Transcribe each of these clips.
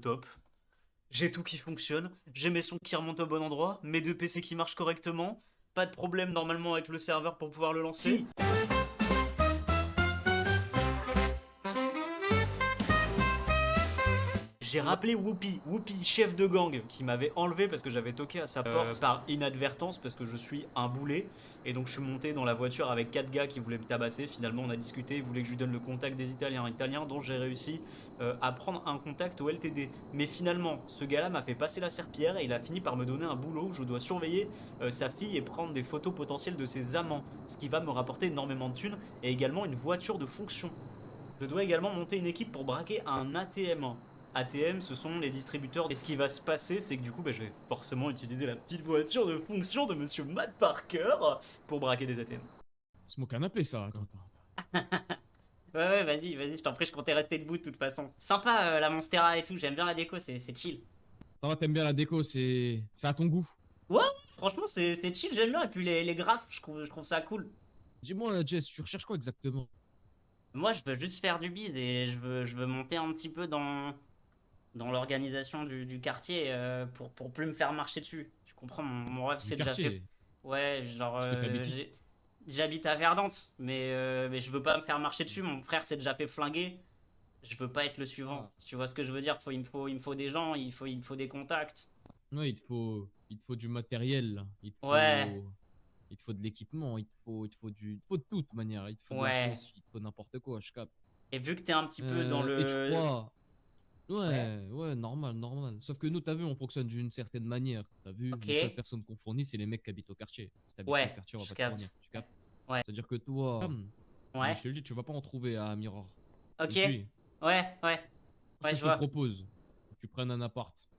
top. J'ai tout qui fonctionne, j'ai mes sons qui remontent au bon endroit, mes deux PC qui marchent correctement, pas de problème normalement avec le serveur pour pouvoir le lancer. Si. J'ai rappelé Whoopi, chef de gang, qui m'avait enlevé parce que j'avais toqué à sa porte par inadvertance parce que je suis un boulet. Et donc je suis monté dans la voiture avec 4 gars qui voulaient me tabasser. Finalement on a discuté, ils voulaient que je lui donne le contact des Italiens dont j'ai réussi à prendre un contact au LTD. Mais finalement ce gars-là m'a fait passer la serpillière et il a fini par me donner un boulot où je dois surveiller sa fille et prendre des photos potentielles de ses amants. Ce qui va me rapporter énormément de thunes et également une voiture de fonction. Je dois également monter une équipe pour braquer un ATM. ATM, ce sont les distributeurs. Et ce qui va se passer, c'est que du coup, je vais forcément utiliser la petite voiture de fonction de Monsieur Matt Parker pour braquer des ATM. C'est mon canapé, ça. Attends. Ouais, vas-y, je t'en prie, je comptais rester debout de toute façon. Sympa la Monstera et tout, j'aime bien la déco, c'est chill. Ça t'aimes bien la déco, c'est à ton goût. Ouais, franchement, c'est chill, j'aime bien. Et puis les graphes, je trouve ça cool. Dis-moi, Jess, tu recherches quoi exactement? Moi, je veux juste faire du bise et je veux monter un petit peu dans l'organisation du quartier pour plus me faire marcher dessus. Tu comprends, mon rêve Du c'est déjà fait. quartier. Ouais, genre Parce que t'habites ici. j'habite à Verdante, mais je veux pas me faire marcher dessus. Mon frère s'est déjà fait flinguer. Je veux pas être le suivant. Ah. Tu vois ce que je veux dire? Il me faut des gens, il me faut des contacts. Ouais, il te faut du matériel, là. Ouais, Il te faut de l'équipement, il te faut de toute manière. Il te faut de la ouais. cause, il te faut n'importe quoi, je capte. Et vu que t'es un petit peu dans Et tu le... crois, Ouais, ouais, normal. Sauf que nous, t'as vu, on fonctionne d'une certaine manière. T'as vu, ok. les seules personnes qu'on fournit, c'est les mecs qui habitent au quartier. Si t'habites pas au Ouais, quartier, on va je pas te fournir. capte. Tu captes? Ouais, C'est-à-dire que toi, mais ouais. je te le dis, tu vas pas en trouver à Mirror. Tu Ok. me suis? Ouais. Ce Ouais, que je je te vois. propose, tu prennes un appart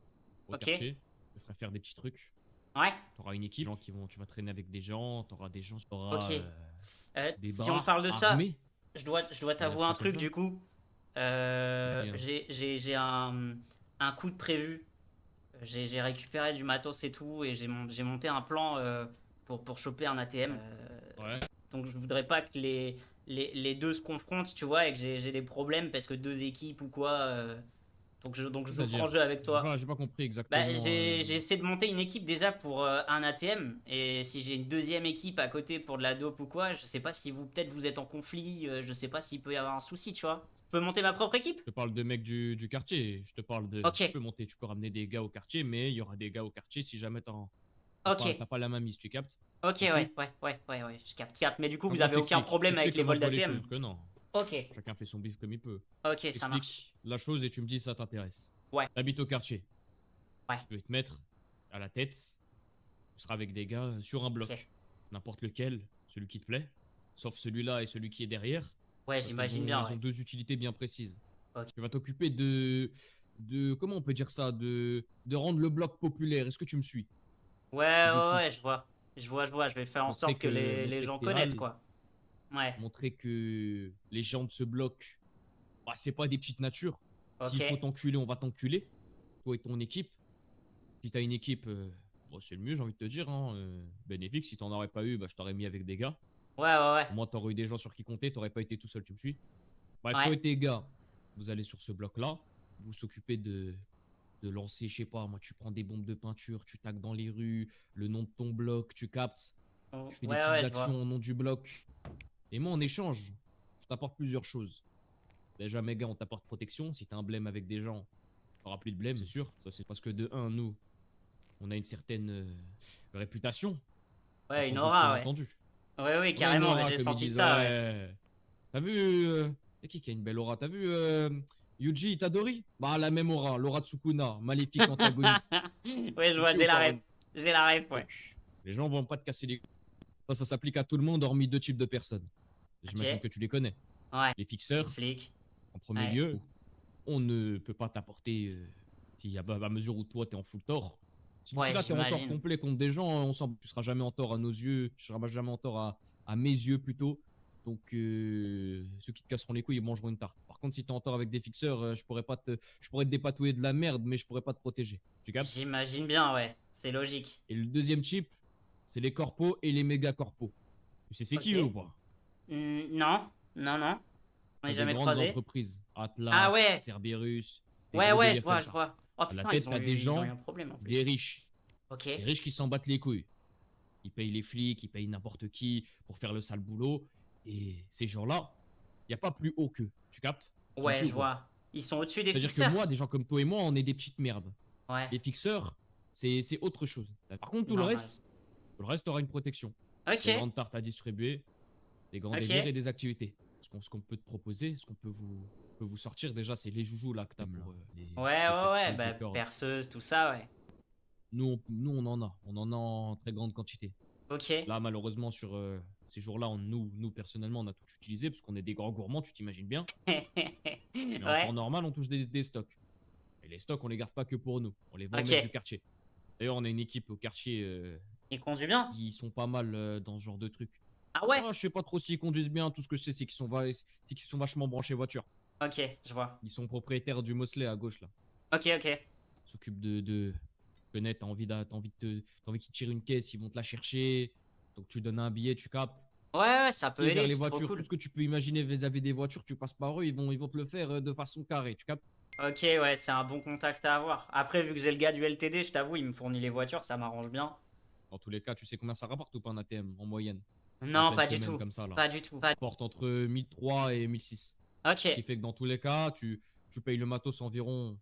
au Ok. quartier, je te ferai faire des petits trucs. Ouais, Tu auras une équipe, gens qui vont, tu vas traîner avec des gens, tu auras des gens, tu auras ok. des Si on bras parle de ça, armés, je dois on va dire t'avouer un ça comme truc ça. du coup. Vas-y, hein. J'ai un coup de prévu. J'ai récupéré du matos et tout et j'ai monté un plan pour choper un ATM. Ouais. Donc je voudrais pas que les deux se confrontent, tu vois, et que j'ai des problèmes parce que deux équipes ou quoi. Donc je joue franc C'est-à-dire, jeu avec toi. j'ai pas compris Bah, exactement. j'ai essayé de monter une équipe déjà pour un ATM et si j'ai une deuxième équipe à côté pour de la dope ou quoi, je sais pas si vous peut-être vous êtes en conflit, je sais pas s'il peut y avoir un souci, tu vois. Je peux monter ma propre équipe? Je te parle de mecs du quartier. Je te parle de. Ok, Tu peux monter, tu peux ramener des gars au quartier, mais il y aura des gars au quartier si jamais ok, t'as pas la main mise, tu captes? ok, Tu me suis? ouais, je capte. Mais du coup, Donc vous moi je avez aucun t'explique. Je problème avec t'explique les comment vols je vois les d'ATM? choses. Que non. Ok, Chacun fait son bif comme il peut. ok, ça marche. T'expliques la chose et tu me dis si ça t'intéresse. Ouais, T'habites au quartier. ouais, Je vais te mettre à la tête. Tu seras avec des gars sur un ok. bloc. N'importe lequel, celui qui te plaît. Sauf celui-là et celui qui est derrière. Ouais, Parce j'imagine bien, ils ont ouais. deux utilités bien précises. Ok. Tu vas t'occuper comment on peut dire ça, de rendre le bloc populaire. Est-ce que tu me suis? Aux yeux de Ouais, je tous. vois. Je vais faire en sorte que les Montrer que gens t'es connaissent, hal, quoi. Ouais, montrer que les gens de ce bloc, bah, c'est pas des petites natures. ok. S'il faut t'enculer, on va t'enculer. Toi et ton équipe. Si t'as une équipe, bon, c'est le mieux, j'ai envie de te dire, hein, bénéfique. Si t'en aurais pas eu, bah, je t'aurais mis avec des gars. Ouais. Au moins, t'aurais eu des gens sur qui compter, t'aurais pas été tout seul, tu me suis. Bref, Ouais. toi et tes gars, vous allez sur ce bloc-là, vous s'occupez de lancer, je sais pas, moi, tu prends des bombes de peinture, tu tagues dans les rues, le nom de ton bloc, tu captes, tu fais des petites Ouais, je vois. actions au nom du bloc. Et moi, en échange, je t'apporte plusieurs choses. Déjà, mes gars, on t'apporte protection. Si t'as un blême avec des gens, t'auras plus de blême, c'est sûr. Ça, c'est parce que de un, nous, on a une certaine réputation, et Ouais, sans une doute bien aura, ouais. entendu. Oui, On a une carrément, mais aura, j'ai comme ils senti disent. ça, ouais. Ouais. T'as vu. C'est qui a une belle aura? T'as vu Yuji Itadori? Bah, la même aura. L'aura de Sukuna, maléfique antagoniste. Ouais, je Tu me vois, suis ou pas? j'ai la ref, ouais. Donc, les gens vont pas te casser les. Ça s'applique à tout le monde, hormis deux types de personnes. J'imagine Ok, que tu les connais. ouais. Les Les fixeurs, flics, en premier ouais. lieu, on ne peut pas t'apporter. Si à mesure où toi, t'es en full tort. Si Ouais, là, t'es en tort j'imagine. complet contre des gens, on sent tu seras jamais en tort à nos yeux. Tu seras jamais en tort à mes yeux plutôt. Donc, ceux qui te casseront les couilles, ils mangeront une tarte. Par contre, si t'es en tort avec des fixeurs, je pourrais te dépatouiller de la merde, mais je pourrais pas te protéger. Tu captes? J'imagine bien, ouais. C'est logique. Et le deuxième type, c'est les corpos et les méga corpos. Tu sais c'est Ok. qui eux ou pas? Non. On n'est C'est des jamais grandes croisés. entreprises. Ah Atlas, ouais. Cerberus. Des Ouais, gros ouais, je délires comme vois, je ça. vois. Oh À la putain, tête, t'as des ils ont eu gens, un problème en des plus. riches. Ok. Des riches qui s'en battent les couilles. Ils payent les flics, ils payent n'importe qui pour faire le sale boulot. Et ces gens-là, il n'y a pas plus haut qu'eux. Tu captes? Tu me Ouais, suis je ou pas? vois. Ils sont au-dessus des C'est-à-dire que fixeurs. moi, des gens comme toi et moi, on est des petites merdes. Ouais, Les fixeurs, c'est autre chose. Par contre, normal. tout le reste aura une protection. Ok, Des grandes tartes à distribuer, des grands délires et ok. des activités. Ce qu'on peut te proposer, ce qu'on peut vous sortir déjà, c'est les joujoux là que t'aimes là. Ce Ouais, qui est ouais, ouais, perceuse et bah cordes. perceuse, tout ça, ouais. Nous, on en a. On en a en très grande quantité. Ok. Là, malheureusement, sur ces jours-là, nous, personnellement, on a tout utilisé parce qu'on est des grands gourmands, tu t'imagines bien. Mais en temps Ouais, normal, on touche des stocks. Et les stocks, on les garde pas que pour nous. On les vend aux mecs du ok. quartier. D'ailleurs, on a une équipe au quartier Il conduit bien? qui sont pas mal dans ce genre de trucs. Ah ouais? Ah, je sais pas trop s'ils conduisent bien. Tout ce que je sais, c'est qu'ils sont vachement branchés voiture. Ok, je vois. Ils sont propriétaires du Mosley à gauche là. Ok, ok. Ils s'occupent de. Tu connais, t'as envie qu'ils tirent une caisse, ils vont te la chercher. Donc tu donnes un billet, tu captes. Ouais, ouais, ça Qui peut est aider, vers les c'est trop voitures, tout cool. ce que tu peux imaginer vis-à-vis des voitures, tu passes par eux, ils vont te le faire de façon carrée, tu captes? Ok, ouais, c'est un bon contact à avoir. Après, vu que j'ai le gars du LTD, je t'avoue, il me fournit les voitures, ça m'arrange bien. Dans tous les cas, tu sais combien ça rapporte ou pas un ATM en moyenne? En Non, pleine pas du semaine tout. comme ça là. Pas du tout. Pas... Porte entre 1003 et 1006. Ok. Ce qui fait que dans tous les cas, tu payes le matos environ.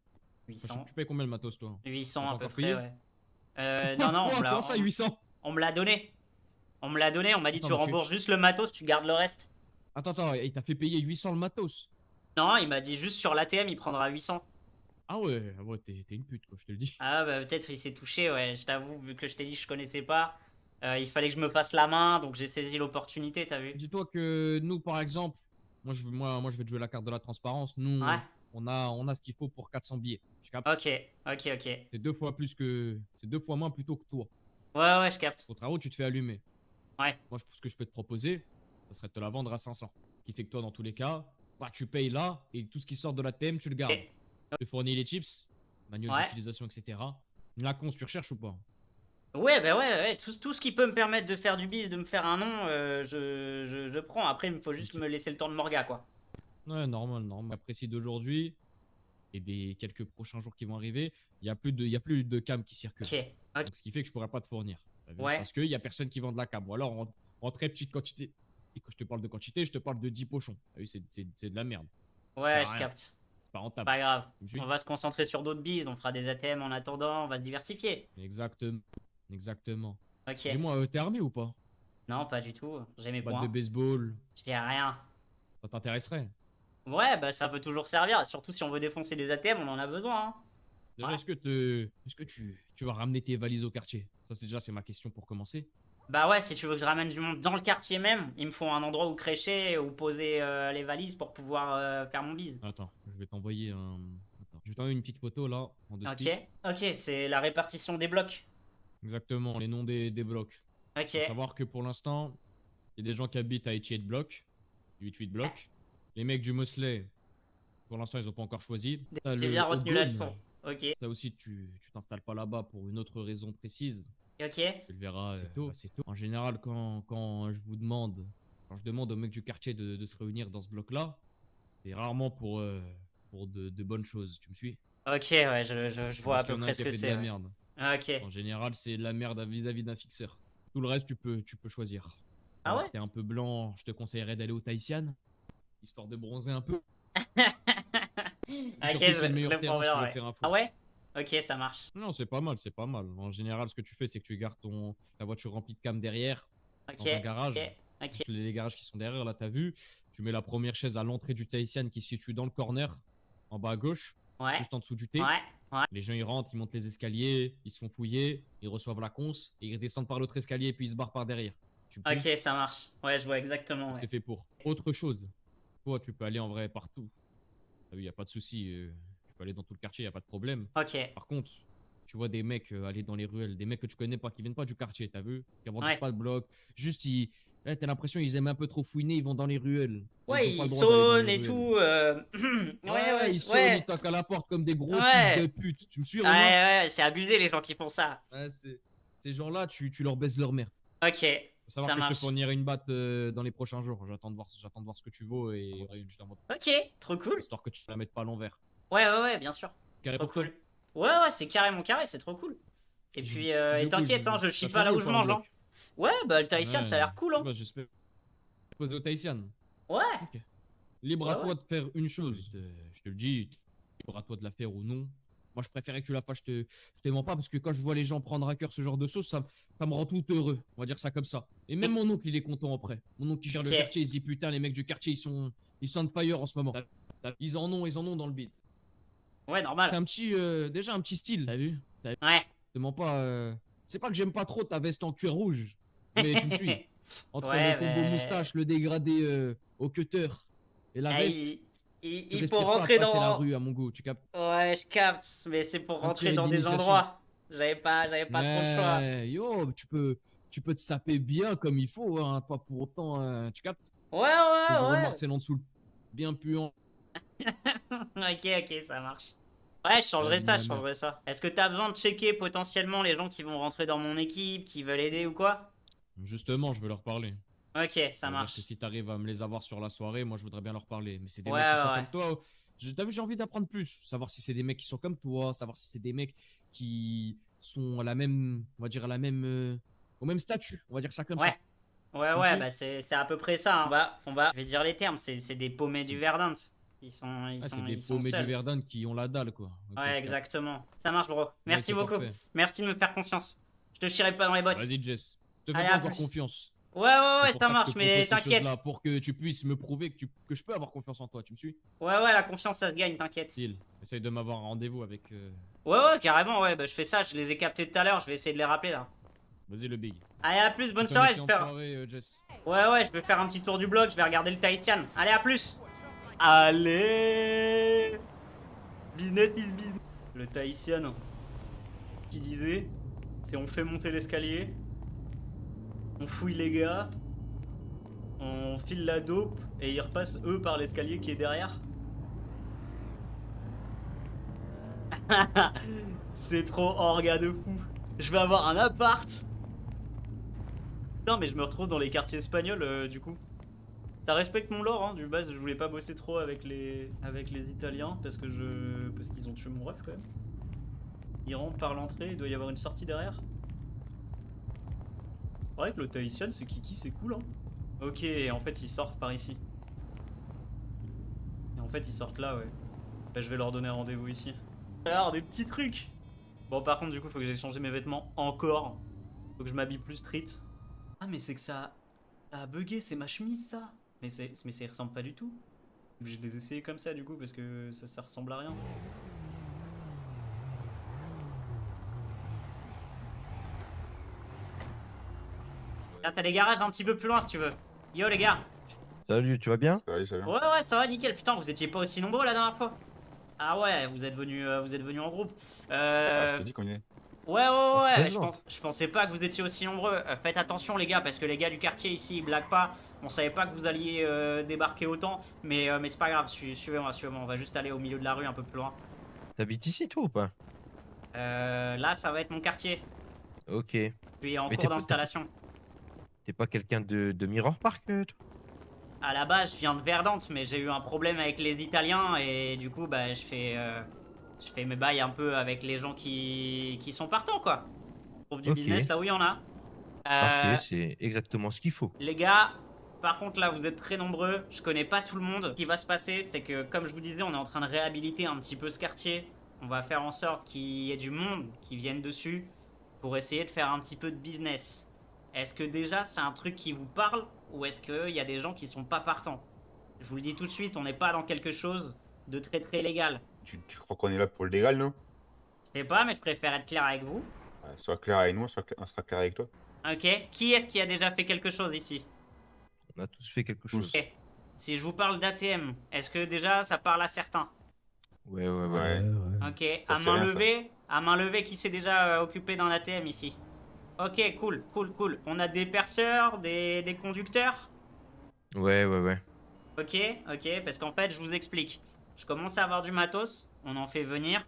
Enfin, 800. tu payes combien le matos toi? T'as 800 pas à peu encore près, payé? ouais. Non, non, Quoi? Comment ça 800? on me l'a donné. On me l'a donné, on m'a dit Attends, tu mais rembourses juste le matos, tu gardes le reste. Attends, il t'a fait payer 800 le matos? Non, il m'a dit juste sur l'ATM, il prendra 800. Ah ouais, t'es une pute quoi, je te le dis. Ah bah peut-être il s'est touché, ouais, je t'avoue, vu que je t'ai dit que je connaissais pas. Il fallait que je me fasse la main, donc j'ai saisi l'opportunité, t'as vu? Dis-toi que nous, par exemple, moi, je vais te jouer la carte de la transparence. Ouais. Nous, on a ce qu'il faut pour 400 billets. Tu captes? Ok, ok, ok. C'est deux fois moins plutôt que toi. Ouais, ouais, je capte. Au travaux, tu te fais allumer. Ouais. Moi, ce que je peux te proposer, ce serait de te la vendre à 500. Ce qui fait que toi, dans tous les cas, bah, tu payes là et tout ce qui sort de la thème, tu le gardes. Ok. Je te fournis les chips, manuel Ouais. d'utilisation, etc. La cons, tu recherches ou pas? Ouais, bah ouais, ouais. Tout ce qui peut me permettre de faire du biz, de me faire un nom, je prends. Après, il me faut juste Ok. me laisser le temps de Morga, quoi. Ouais, normal. Apprécie d'aujourd'hui et des quelques prochains jours qui vont arriver, il y a plus de cam qui circulent. Ok, ok. Donc, ce qui fait que je pourrais pas te fournir. T'as vu? Ouais. Parce qu'il y a personne qui vend de la cam. Ou alors en très petite quantité. Et quand je te parle de quantité, je te parle de 10 pochons. T'as vu, c'est de la merde. Ça Ouais, sert à je rien. capte. C'est pas rentable. Pas grave. Tu me On suis? va se concentrer sur d'autres bises, on fera des ATM en attendant, on va se diversifier. Exactement. Exactement. Ok. Dis-moi, t'es armé ou pas? Non, pas du tout. J'ai mes Batte de points. baseball, Je dis rien. ça t'intéresserait? Ouais, bah ça peut toujours servir. Surtout si on veut défoncer des ATM, on en a besoin, hein. Déjà, Ouais. est-ce que tu vas ramener tes valises au quartier? Ça, c'est ma question pour commencer. Bah ouais, si tu veux que je ramène du monde dans le quartier même, il me faut un endroit où crécher, où poser les valises pour pouvoir faire mon bise. Attends, je vais t'envoyer un. Attends, je vais t'envoyer une petite photo là, en deux Ok. spi. Ok, c'est la répartition des blocs. Exactement, les noms des blocs. Ok. Faut savoir que pour l'instant, il y a des gens qui habitent à Etihad Block, 8 blocs. Les mecs du Mosley, pour l'instant, ils ont pas encore choisi. T'as J'ai le bien retenu la Ogun. leçon. Ok. Ça aussi, tu t'installes pas là-bas pour une autre raison précise. Ok. Tu le verras assez tôt. En général, quand je demande aux mecs du quartier de se réunir dans ce bloc-là, c'est rarement pour de bonnes choses. Tu me suis? Ok, ouais, je C'est vois à parce qu'il peu y en a près un ce qui a que fait de c'est, la ouais. merde. Ok. En général, c'est de la merde vis-à-vis d'un fixeur. Tout le reste, tu peux choisir. Ah Savoir ouais? que t'es un peu blanc, je te conseillerais d'aller au Tahitian, histoire de bronzer un peu. Et Ok, surtout, c'est le je meilleur le prends terrain si tu bien, veux ouais. faire un Ah four. ouais? Ok, ça marche. Non, c'est pas mal, c'est pas mal. En général, ce que tu fais, c'est que tu gardes ta voiture remplie de cam derrière, Ok, dans un ok, garage. ok. Juste les garages qui sont derrière, là, t'as vu. Tu mets la première chaise à l'entrée du Tahitian qui se situe dans le corner, en bas à gauche, Ouais, juste en dessous du thé. ouais, ouais. Les gens, ils rentrent, ils montent les escaliers, ils se font fouiller, ils reçoivent la conce, et ils redescendent par l'autre escalier et puis ils se barrent par derrière. Tu me suis? Ok, ça marche. Ouais, je vois exactement, Donc ouais. c'est fait pour. Autre chose, toi, tu peux aller en vrai partout. Il n'y a pas de souci. Tu peux aller dans tout le quartier, il n'y a pas de problème. Ok, Par contre, tu vois des mecs aller dans les ruelles, des mecs que tu connais pas, qui viennent pas du quartier, t'as vu? Qui agrandissent ouais. pas le bloc. Juste, ouais, t'as l'impression qu'ils aiment un peu trop fouiner, ils vont dans les ruelles. Ils Ouais, ont pas il le droit d'aller dans les sonne et ruelles. tout. Ouais, Ouais, ouais, ils sonnent, ils ouais. toquent à la porte comme des gros fils de Ouais. pute. Tu me suis, Ouais, Renard? ouais, c'est abusé les gens qui font ça. Ouais, ces gens-là, tu leur baises leur mère. Ok, Faut savoir ça que je te marche. fournirai une batte dans les prochains jours. J'attends de voir ce que tu vaux et je t'envoie Ok, trop cool. histoire que tu la mettes pas à l'envers. Ouais, bien sûr. Carré Trop pour toi. cool. Ouais, c'est carrément carré, c'est trop cool. Et Je- puis, Du et coup, t'inquiète, hein, je chie t'as pas choisi là ou où je pas un mange, hein. bloc? Ouais, bah le Tahitian, ça a Ouais. l'air cool, hein. Bah, j'espère. Pose au Tahitian. Ouais, Ok. Libre à ouais. toi de faire une chose. Je te le dis, libre à toi de la faire ou non. Moi, je préférais que tu la fasses, je te mens pas, parce que quand je vois les gens prendre à cœur ce genre de sauce, ça me rend tout heureux. On va dire ça comme ça. Et même mon oncle, il est content après. Mon oncle qui gère le Ok. quartier, il se dit putain, les mecs du quartier, ils sont on fire en ce moment. Ils en ont dans le beat. Ouais, C'est normal. déjà un petit style. T'as vu? Ouais. Je te mens pas. C'est pas que j'aime pas trop ta veste en cuir rouge, mais tu me suis. Entre le Ouais, combo mais... moustache, le dégradé au cutter et la Ah, veste, tu il faut respires pas à rentrer passer la dans... rue à mon goût. Tu captes? Ouais, je capte, mais c'est pour Un petit rentrer rite dans des d'initiation. endroits. J'avais pas trop le choix. Mais yo, tu peux te saper bien comme il faut, hein, pas pour autant. Tu captes? Au gros Ouais. Marcel en dessous, bien puant. Ok, ça marche. Ouais, La vie de je ma mère. changerai ça. Est-ce que t'as besoin de checker potentiellement les gens qui vont rentrer dans mon équipe, qui veulent aider ou quoi? Justement, je veux leur parler. Ok, ça Ça veut dire que marche. si t'arrives à me les avoir sur la soirée, moi je voudrais bien leur parler. Mais c'est des mecs qui sont Ouais. comme toi. T'as vu, j'ai envie d'apprendre plus. Savoir si c'est des mecs qui sont comme toi, savoir si c'est des mecs qui sont à la même, on va dire à la même, au même statut. On va dire ça comme Ouais. ça. Tu me suis? Bah c'est à peu près ça, hein. Je vais dire les termes, c'est des paumés du C'est Verdun. c'est des Ils sont paumés du seuls. Verdun qui ont la dalle, quoi. Ok, Ouais, je capte. exactement. Ça marche, bro. Ouais, Merci c'est beaucoup. parfait. Merci de me faire confiance. Je te chierai pas dans les bottes. Vas-y, Jess. Je te fais Allez, pas à encore plus. confiance. C'est Ouais, pour ça ça que je te marche, mais propose ces t'inquiète. choses-là, pour que tu puisses me prouver que je peux avoir confiance en toi. Tu me suis? Ouais, la confiance, ça se gagne, t'inquiète. Deal. Essaye de m'avoir un rendez-vous avec. Ouais, carrément, ouais, bah je fais ça, je les ai captés tout à l'heure, je vais essayer de les rappeler là. Vas-y, le big. Allez, à plus, bonne C'est un soirée, excellente soirée, Jess. Ouais, je vais faire un petit tour du bloc, je vais regarder le Tahitian. Allez, à plus. Allez. Business is business. Le Tahitian, qui disait, c'est on fait monter l'escalier, on fouille les gars, on file la dope, et ils repassent eux par l'escalier qui est derrière. C'est trop orga de fou. Je vais avoir un appart. Putain, mais je me retrouve dans les quartiers espagnols du coup. Ça respecte mon lore, hein, du base, je voulais pas bosser trop avec les Italiens parce qu'ils ont tué mon ref quand même. Ils rentrent par l'entrée, il doit y avoir une sortie derrière. C'est vrai que le Tahitian, c'est Kiki, c'est cool, hein. Ok, en fait, ils sortent par ici. Et en fait, ils sortent là, ouais. Bah, je vais leur donner rendez-vous ici. Alors, des petits trucs. Bon, par contre, du coup, faut que j'ai changé mes vêtements encore. Faut que je m'habille plus street. Ah, mais c'est que ça a bugué, c'est ma chemise, ça. Mais ça y ressemble pas du tout. Je vais les essayer comme ça, du coup, parce que ça ressemble à rien. Ah, t'as des garages un petit peu plus loin, si tu veux. Yo, les gars. Salut, tu vas bien? Salut, salut. Ouais, ça va, nickel. Putain, vous étiez pas aussi nombreux la dernière fois. Ah ouais, vous êtes venus en groupe. Ah, je te dis qu'on y est. On se Ouais, présente. je pensais pas que vous étiez aussi nombreux. Faites attention les gars, parce que les gars du quartier ici, ils blaguent pas. On savait pas que vous alliez débarquer autant, mais c'est pas grave, suivez-moi, on va juste aller au milieu de la rue un peu plus loin. T'habites ici, toi, ou pas? Là, ça va être mon quartier. Ok. Je suis en Mais cours d'installation. t'es pas quelqu'un de Mirror Park, toi? À la base, je viens de Verdante, mais j'ai eu un problème avec les Italiens et du coup, bah, je fais mes bails un peu avec les gens qui sont partants, quoi. Je trouve du Ok. business là où il y en a. Parfait, c'est exactement ce qu'il faut. Les gars, par contre là vous êtes très nombreux, je connais pas tout le monde. Ce qui va se passer, c'est que comme je vous disais, on est en train de réhabiliter un petit peu ce quartier. On va faire en sorte qu'il y ait du monde qui vienne dessus pour essayer de faire un petit peu de business. Est-ce que déjà c'est un truc qui vous parle ou est-ce qu'il y a des gens qui sont pas partants? Je vous le dis tout de suite, on n'est pas dans quelque chose de très légal. Tu crois qu'on est là pour le légal, non? Je sais pas, mais je préfère être clair avec vous. Ouais, sois clair avec nous, on sera clair avec toi. Ok, qui est-ce qui a déjà fait quelque chose ici? On a tous fait quelque chose. Ok. Si je vous parle d'ATM, est-ce que déjà ça parle à certains? Ouais. Ouais. Ok, Ça, c'est rien, ça. à main levée qui s'est déjà occupé d'un ATM ici. Ok, cool. On a des perceurs, des conducteurs. Ouais. Ok, parce qu'en fait, je vous explique. Je commence à avoir du matos, on en fait venir.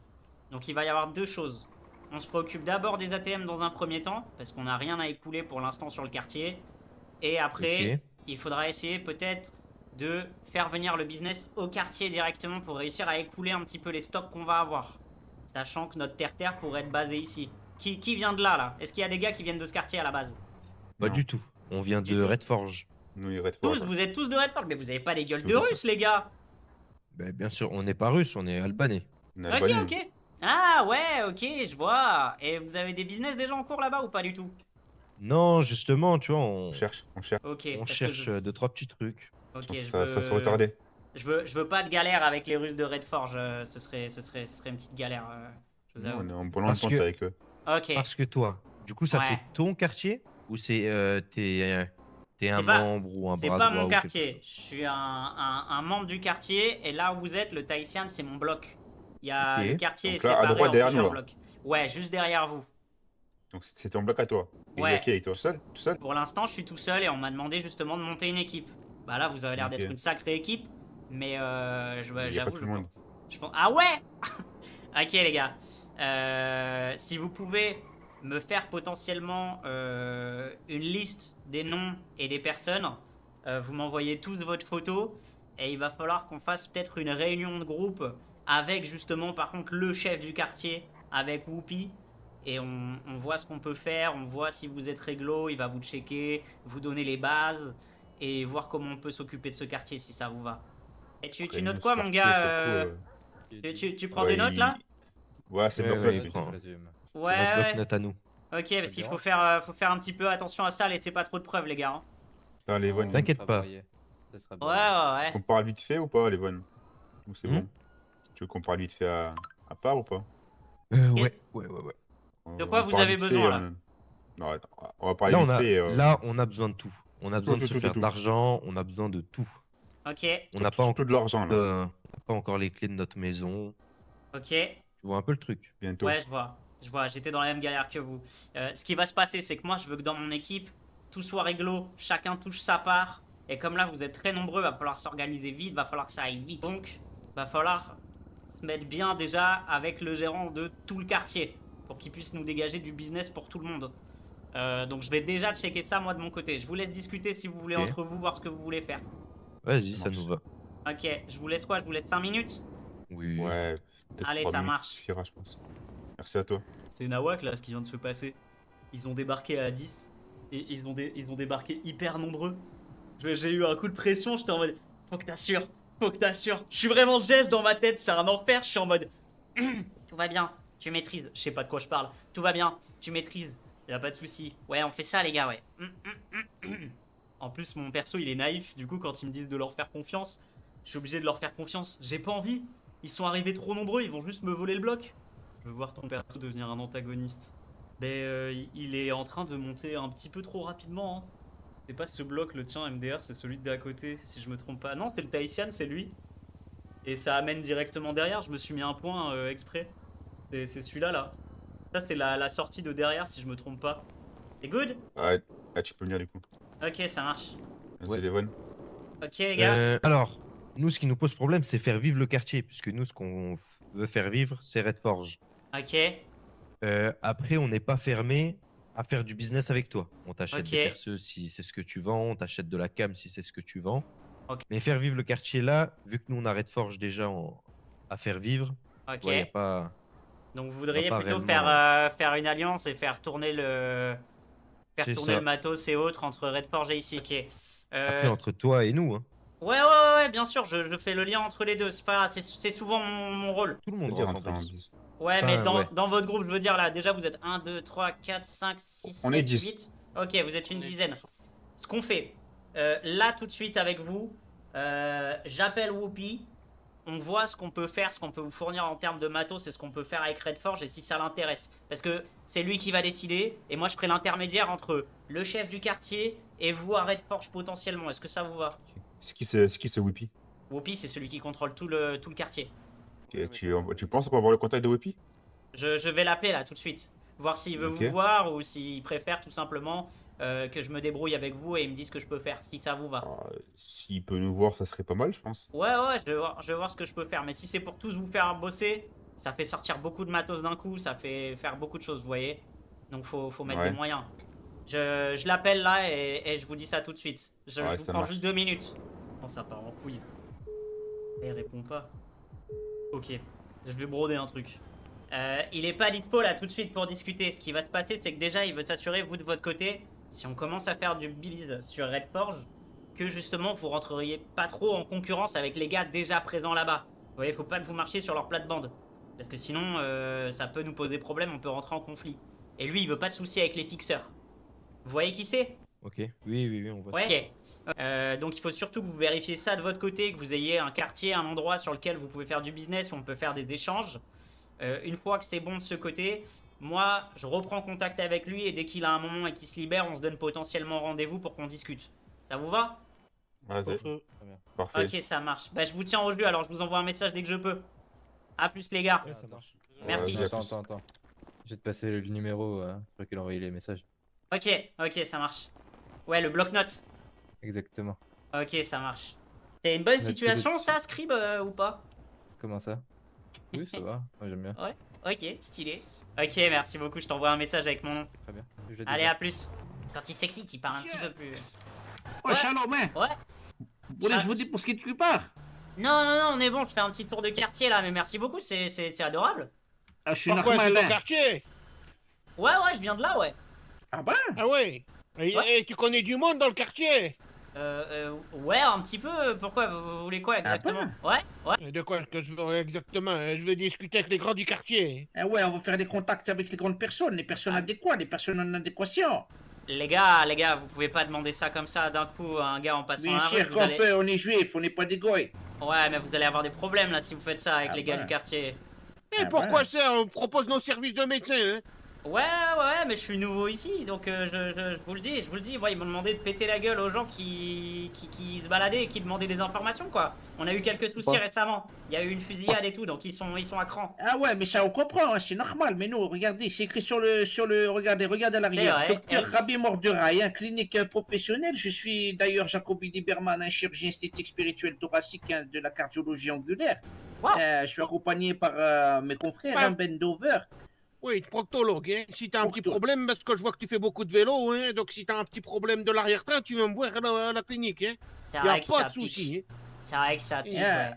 Donc il va y avoir deux choses. On se préoccupe d'abord des ATM dans un premier temps, parce qu'on n'a rien à écouler pour l'instant sur le quartier. Et après, Ok. il faudra essayer peut-être de faire venir le business au quartier directement pour réussir à écouler un petit peu les stocks qu'on va avoir. Sachant que notre terre-terre pourrait être basée ici. Qui vient de là? Est-ce qu'il y a des gars qui viennent de ce quartier à la base? Pas Non. du tout. On vient Du de tout. Redforge. Nous, il Redford. Tous, vous êtes tous de Redford, mais vous avez pas les gueules de Tous. Russes, les gars. Ben, bien sûr, on n'est pas russe, on est albanais. On est Ok, albanais, nous. ok. Ah ouais, ok, je vois. Et vous avez des business déjà en cours là-bas ou pas du tout? Non, justement, tu vois, On cherche, on cherche. Ok. on parce que cherche deux, trois petits trucs. Ok, Ça se retardait. Je veux pas de galère avec les Russes de Redforge. Ce serait une petite galère. Je vous Nous, avoue. on est en bonne Parce entente que- avec eux. Ok. Parce que toi, du coup, ça Ouais. c'est ton quartier ou c'est t'es un C'est pas- membre ou un C'est bras pas droit mon ou quelque quartier. Je chose? suis un membre du quartier. Et là où vous êtes, le Tahitian, c'est mon bloc. Il y a Ok. le quartier Donc est là, à séparé droite, en derrière plusieurs nous, là. blocs. Ouais, juste derrière vous. Donc c'est ton bloc à toi. Et Ouais. il y a qui avec toi? Seul? Tout seul? Pour l'instant, je suis tout seul et on m'a demandé justement de monter une équipe. Bah là, vous avez l'air Ok. d'être une sacrée équipe. Mais Il y a pas j'avoue, tout le monde. je pense... Ah ouais. Ok les gars. Si vous pouvez me faire potentiellement une liste des noms et des personnes, vous m'envoyez tous votre photo et il va falloir qu'on fasse peut-être une réunion de groupe avec justement par contre le chef du quartier, avec Whoopi. Et on voit ce qu'on peut faire, on voit si vous êtes réglo, il va vous checker, vous donner les bases et voir comment on peut s'occuper de ce quartier si ça vous va. Et tu Après, notes nous, quoi ce mon quartier, gars pour le coup, tu prends ouais, des notes là? Ouais, c'est Ouais, bloc-notes, ouais, lui. prends. Ouais, C'est notre ouais. bloc-notes à nous. Ok, parce qu'il dérange faut faire un petit peu attention à ça, laissez pas trop de preuves les gars. Hein. Faire les bonnes. T'inquiète pas. Ça sera Ouais, bien. ouais. On parle vite fait ou pas, les bonnes? Ou c'est Hmm bon? Tu veux qu'on parle vite fait à part ou pas? Ouais. De quoi On vous parle avez vite besoin, fait, là? Non, attends, on va parler Là, vite fait. là, on a besoin de tout. On a besoin de tout, se tout, faire tout. de l'argent, on a besoin de tout. Ok, On n'a pas, Surtout de l'argent, là. on n'a pas encore les clés de notre maison. ok. Tu vois un peu le truc. Bientôt. Ouais, je vois. J'étais dans la même galère que vous. Ce qui va se passer, c'est que moi, je veux que dans mon équipe, tout soit réglo, chacun touche sa part. Et comme là, vous êtes très nombreux, va falloir s'organiser vite, va falloir que ça aille vite. Donc, va falloir se mettre bien déjà avec le gérant de tout le quartier pour qu'il puisse nous dégager du business pour tout le monde. Donc, je vais déjà checker ça moi de mon côté. Je vous laisse discuter si vous voulez Ok. entre vous, voir ce que vous voulez faire. Vas-y, Ça ça marche. nous va. Ok, je vous laisse quoi? Je vous laisse 5 minutes? Oui. Ouais, peut-être Allez, 3 ça minutes marche. suffira, je pense. Merci à toi. C'est Nawak là ce qui vient de se passer. Ils ont débarqué à 10 et ils ont débarqué hyper nombreux. J'ai eu un coup de pression, j'étais en mode faut que t'assures, faut que t'assures. Je suis vraiment Jess dans ma tête, c'est un enfer, je suis en mode tout va bien, tu maîtrises. Je sais pas de quoi je parle. Tout va bien, tu maîtrises. Y'a pas de souci. Ouais, on fait ça les gars, ouais. En plus mon perso il est naïf, du coup quand ils me disent de leur faire confiance, je suis obligé de leur faire confiance. J'ai pas envie. Ils sont arrivés trop nombreux, ils vont juste me voler le bloc. Je veux voir ton perso devenir un antagoniste. Il est en train de monter un petit peu trop rapidement. Hein. C'est pas ce bloc le tien MDR, c'est celui de d'à côté, si je me trompe pas. Non, c'est le Tahitian, c'est lui. Et ça amène directement derrière, je me suis mis un point exprès. C'est celui-là là. Ça c'est la sortie de derrière si je me trompe pas. C'est good? Ouais, ah, tu peux venir du coup. Ok, ça marche. Vas-y, Ouais. les bonnes. Ok les gars. Alors, nous, ce qui nous pose problème, c'est faire vivre le quartier, puisque nous, ce qu'on veut faire vivre, c'est Redforge. Ok, Après, on n'est pas fermé à faire du business avec toi. On t'achète Ok. des perceux si c'est ce que tu vends, on t'achète de la cam si c'est ce que tu vends. Ok. Mais faire vivre le quartier là, vu que nous, on a Redforge déjà à faire vivre, ok. ouais, y a pas... Donc vous voudriez pas plutôt réellement- faire une alliance et faire tourner le C'est ça. matos et autres entre Redforge et ici. Ok. Après, entre toi et nous, hein, Ouais, bien sûr, je fais le lien entre les deux. C'est souvent mon rôle. tout le On monde peut dire rentre entrer en en bise. bise. Ouais, Enfin, mais ouais. dans votre groupe, je veux dire là, déjà vous êtes 1, 2, 3, 4, 5, 6, On 7, est 10. 8. Ok, vous êtes une On est dizaine. Ce qu'on fait, là tout de suite avec vous, j'appelle Whoopi. On voit ce qu'on peut faire, ce qu'on peut vous fournir en termes de matos et ce qu'on peut faire avec Redforge et si ça l'intéresse. Parce que c'est lui qui va décider et moi je ferai l'intermédiaire entre le chef du quartier et vous à Redforge potentiellement. Est-ce que ça vous va? C'est qui ce Whippy? Whoopi c'est celui qui contrôle tout le quartier. Ok, tu penses qu'on peut avoir le contact de Whippy? Je vais l'appeler là tout de suite. Voir s'il veut Ok. vous voir ou s'il préfère tout simplement que je me débrouille avec vous et il me dise ce que je peux faire, si ça vous va. S'il peut nous voir, ça serait pas mal, je pense. Ouais, je vais voir ce que je peux faire. Mais si c'est pour tous vous faire bosser, ça fait sortir beaucoup de matos d'un coup, ça fait faire beaucoup de choses, vous voyez. Donc faut mettre Ouais. des moyens. Je l'appelle là et je vous dis ça tout de suite. Je Ouais, vous ça prends marche. juste 2 minutes. Oh, ça part en couille. Et il répond pas. Ok, je vais broder un truc. Il est pas dispo là tout de suite pour discuter. Ce qui va se passer, c'est que déjà, il veut s'assurer, vous de votre côté, si on commence à faire du bise sur Red Forge, que justement, vous rentreriez pas trop en concurrence avec les gars déjà présents là-bas. Vous voyez, faut pas que vous marchiez sur leur plate-bande. Parce que sinon, ça peut nous poser problème, on peut rentrer en conflit. Et lui, il veut pas de soucis avec les fixeurs. Vous voyez qui c'est? Ok, oui, on voit ça. Ouais. Ok. Donc il faut surtout que vous vérifiez ça de votre côté, que vous ayez un quartier, un endroit sur lequel vous pouvez faire du business, où on peut faire des échanges. Une fois que c'est bon de ce côté, moi, je reprends contact avec lui et dès qu'il a un moment et qu'il se libère, on se donne potentiellement rendez-vous pour qu'on discute. Ça vous va? Vas-y. Très bien. Parfait. Ok, ça marche. Bah, je vous tiens au jus, alors je vous envoie un message dès que je peux. A plus les gars. Ouais, ça marche. Merci. Vas-y, Attends. Je vais te passer le numéro pour qu'il envoie les messages. Ok, ça marche. Ouais, le bloc-notes. Exactement. Ok, ça marche. C'est une bonne Note situation pilote. ça, Scrib, ou pas? Comment ça? Oui, ça va. Moi, j'aime bien. Ok, stylé. Ok, merci beaucoup, je t'envoie un message avec mon nom. Très bien. Je l'ai Allez, déjà. à plus. Quand il s'excite, il parle un petit peu plus. Ouais, Shalom, hein. Ouais. Vous voulez que je vous dise pour ce qui est quelque part? Non, on est bon, je fais un petit tour de quartier là, mais merci beaucoup, c'est adorable. Ah, je suis Pourquoi c'est normal, ton hein. quartier? Ouais, je viens de là, ouais. Ah ben? Ah ouais. Et tu connais du monde dans le quartier? Ouais, un petit peu. Pourquoi? Vous voulez quoi exactement? Ouais. De quoi que je veux exactement? Je veux discuter avec les grands du quartier. Ah ouais, on va faire des contacts avec les grandes personnes, les personnes adéquates, les personnes en adéquation. Les gars, vous pouvez pas demander ça comme ça d'un coup à un gars en passant Bien la rue. sûr Vous qu'on allez... peut, on est juif, on n'est pas des goy. Ouais, mais vous allez avoir des problèmes là si vous faites ça avec Ah les gars ouais. du quartier. Et Ah pourquoi ouais. ça? On propose nos services de médecin, hein? Ouais, mais je suis nouveau ici, donc je vous le dis, ouais, ils m'ont demandé de péter la gueule aux gens qui se baladaient et qui demandaient des informations, quoi. On a eu quelques soucis Ouais. récemment, il y a eu une fusillade et tout, donc ils sont à cran. Ah ouais, mais ça on comprend, hein, c'est normal. Mais nous, regardez, c'est écrit sur le, regardez à C'est l'arrière. vrai, Docteur elle- Rabbi Morderaï, hein, clinique professionnelle. Je suis d'ailleurs Jacobi Lieberman, un chirurgien esthétique spirituel thoracique hein, de la cardiologie angulaire. Wow. Je suis accompagné par mes confrères, Ouais. hein, Ben Dover. Oui, proctologue, hein? Si t'as un petit Proctologue. problème, parce que je vois que tu fais beaucoup de vélo, hein? Donc si t'as un petit problème de l'arrière-train, tu viens me voir à la clinique, hein? C'est Y vrai a que pas ça de souci, pique. hein? C'est vrai que ça pique, Yeah. ouais.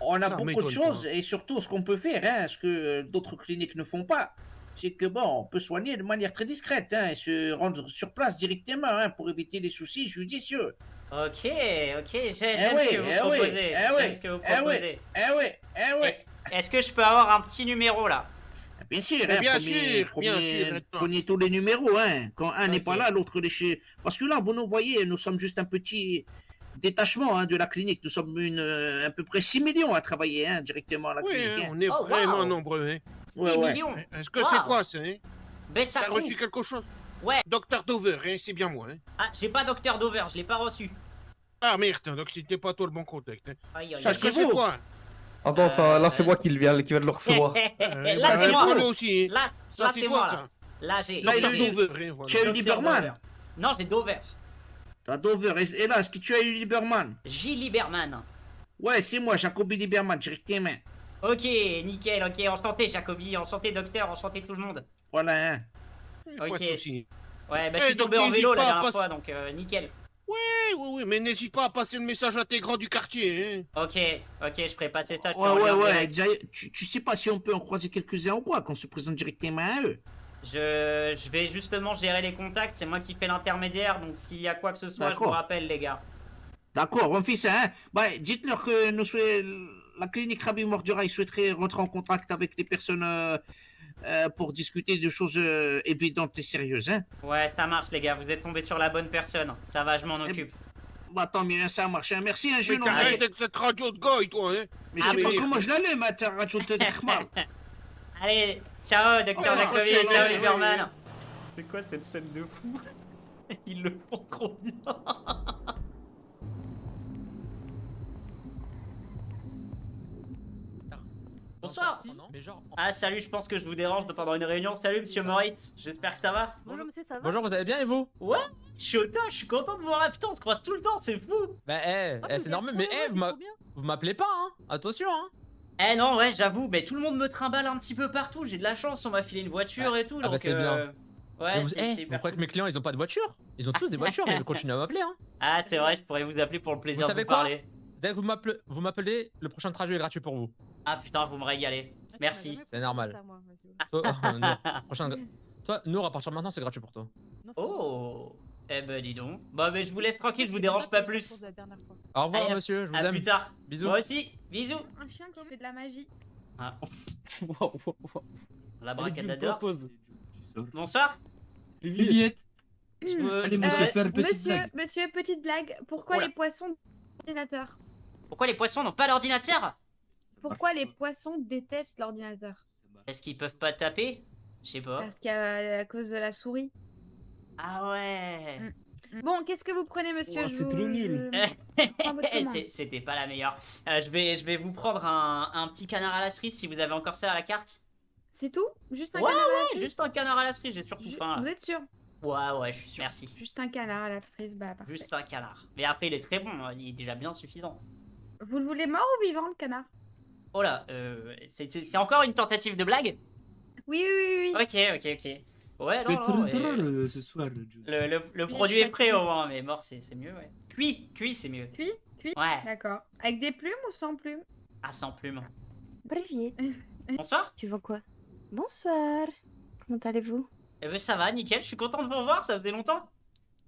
On a Ça beaucoup de m'étonne choses pas. et surtout ce qu'on peut faire, hein, ce que d'autres cliniques ne font pas, c'est que bon, on peut soigner de manière très discrète hein, et se rendre sur place directement hein, pour éviter les soucis judicieux. Ok, j'aime oui, ce que vous proposez. oui, J'aime ce que vous proposez. Eh ouais. Est-ce que je peux avoir un petit numéro là? Bien sûr, Mais hein, bien prenez, sûr, bien prenez- sûr, attends. prenez tous les numéros, hein. Quand un n'est Ok. pas là, l'autre est chez. Parce que là, vous nous voyez, nous sommes juste un petit détachement hein, de la clinique. Nous sommes à peu près 6 millions à travailler hein, directement à la Oui, clinique. hein, hein. on est Oh, vraiment wow. nombreux, hein? 6 Ouais. millions. Est-ce que c'est Wow. quoi ça, hein? Ben ça T'as coûte. reçu quelque chose? Ouais. Docteur Dover, hein? C'est bien moi, hein? Ah, j'ai pas Docteur Dover, je l'ai pas reçu. Ah merde, donc c'était pas toi le bon contact, hein? Aïe, Ça, aïe, Est-ce que c'est c'est vous. toi? Attends, là c'est moi qui viens de le recevoir. Là, Bah, c'est moi. prends-le aussi, hein? Là, Ça, c'est c'est toi, moi. ça. Là, j'ai. Là, il Docteur est- Dover, hein, voilà. Tu as eu Dr. Lieberman. Dover. Non, j'ai Dover. T'as Dover. Et là, est-ce que tu as eu Lieberman? J. Lieberman. Ouais, c'est moi, Jacobi Lieberman, directement. Ok, nickel, ok, enchanté Jacobi, enchanté docteur, enchanté tout le monde. Voilà, hein. Pas Ok. de souci. Ouais, bah je Eh, suis donc tombé en n'hésite vélo la pas à dernière passer- fois, donc nickel. Oui, mais n'hésite pas à passer le message intégrant du quartier, hein? Ok, je ferai passer ça. je Ouais, te reviens ouais. direct. Tu sais pas si on peut en croiser quelques-uns ou quoi, qu'on se présente directement à eux. Je vais justement gérer les contacts, c'est moi qui fais l'intermédiaire, donc s'il y a quoi que ce soit, je vous D'accord. rappelle les gars. D'accord, on fait ça, hein. Bah, dites-leur que la clinique Rabbi Morduraï souhaiterait rentrer en contact avec les personnes pour discuter de choses évidentes et sérieuses, hein. Ouais, ça marche les gars, vous êtes tombés sur la bonne personne. Ça va, je m'en Eh, occupe. Bah, tant mieux, ça marche. Hein. Merci, hein, Mais jeune homme. t'arrêtes avec cette radio de goy, toi, hein? Mais Ah, je sais pas mais- comment je l'allais, ma ta radio de Drachmal. Allez, ciao docteur Oh, Jacobi, prochaine, ciao ouais, Lieberman. ouais. C'est quoi cette scène de fou? Ils le font trop bien. Bonsoir. Mais genre, Ah salut, je pense que je vous dérange pendant une réunion. Salut monsieur Moritz, j'espère que ça va. Bonjour monsieur, ça va? bonjour, vous allez bien et vous? Ouais, je suis au tas, je suis content de vous voir. Putain, on se croise tout le temps, c'est fou. Bah, c'est normal, mais vous m'appelez pas, hein? Attention, hein? Eh non, ouais, j'avoue, mais tout le monde me trimballe un petit peu partout. J'ai de la chance, on m'a filé une voiture et tout. ah bah, Donc, c'est bien. Ouais, vous, c'est vous hyper croyez que cool. mes clients ils ont pas de voiture? Ils ont tous des voitures, mais ils continuent à m'appeler. Hein. Ah, c'est vrai, je pourrais vous appeler pour le plaisir Vous de savez vous quoi? parler. Dès que vous m'appelez, le prochain trajet est gratuit pour vous. Ah putain, vous me régalez. Merci. C'est normal. Toi, Nour, toi, Nour, à partir de maintenant, c'est gratuit pour toi. Oh. Eh ben dis donc. Bon, mais je vous laisse tranquille, je vous dérange pas plus. Au revoir, Allez, monsieur, je vous À aime. plus tard. Bisous. Moi aussi. Bisous. Un chien qui fait de la magie. Ah. La Allez, Jules, bracadador. propose. Bonsoir. Viviette. Je me- Allez, monsieur, faire une petite Monsieur, blague. monsieur, petite blague. Pourquoi Oula. les poissons d'ordinateur? Pourquoi les poissons n'ont pas d'ordinateur? Pourquoi les poissons détestent l'ordinateur? Est-ce qu'ils peuvent pas taper? Je sais pas. Parce qu'à cause de la souris. Ah ouais. Bon, qu'est-ce que vous prenez, monsieur? Ouah, c'est trop nul. prends votre commande. C'était pas la meilleure. Je vais vous prendre un petit canard à la cerise si vous avez encore ça à la carte. C'est tout? Juste un Ouais, canard à la ouais, cerise? juste un canard à la cerise, j'ai surtout faim Vous là. êtes sûr? Ouais, je suis sûr. Merci. Juste un canard à la cerise, bah parfait. Juste un canard. Mais après, il est très bon, hein, il est déjà bien suffisant. Vous le voulez mort ou vivant, le canard? Oh là, c'est encore une tentative de blague? Oui, oui, oui, oui. Ok. Ouais, non, ce soir, Jules. le Oui, produit je suis est prêt fatiguée. au moins, mais mort, c'est mieux, ouais. Cuit, c'est mieux. Cuit? Ouais, D'accord. Avec des plumes ou sans plumes? à sans plume. Brevier, Bonsoir. tu veux quoi? Bonsoir. Comment allez-vous? Eh ben ça va, nickel, je suis content de vous revoir, ça faisait longtemps.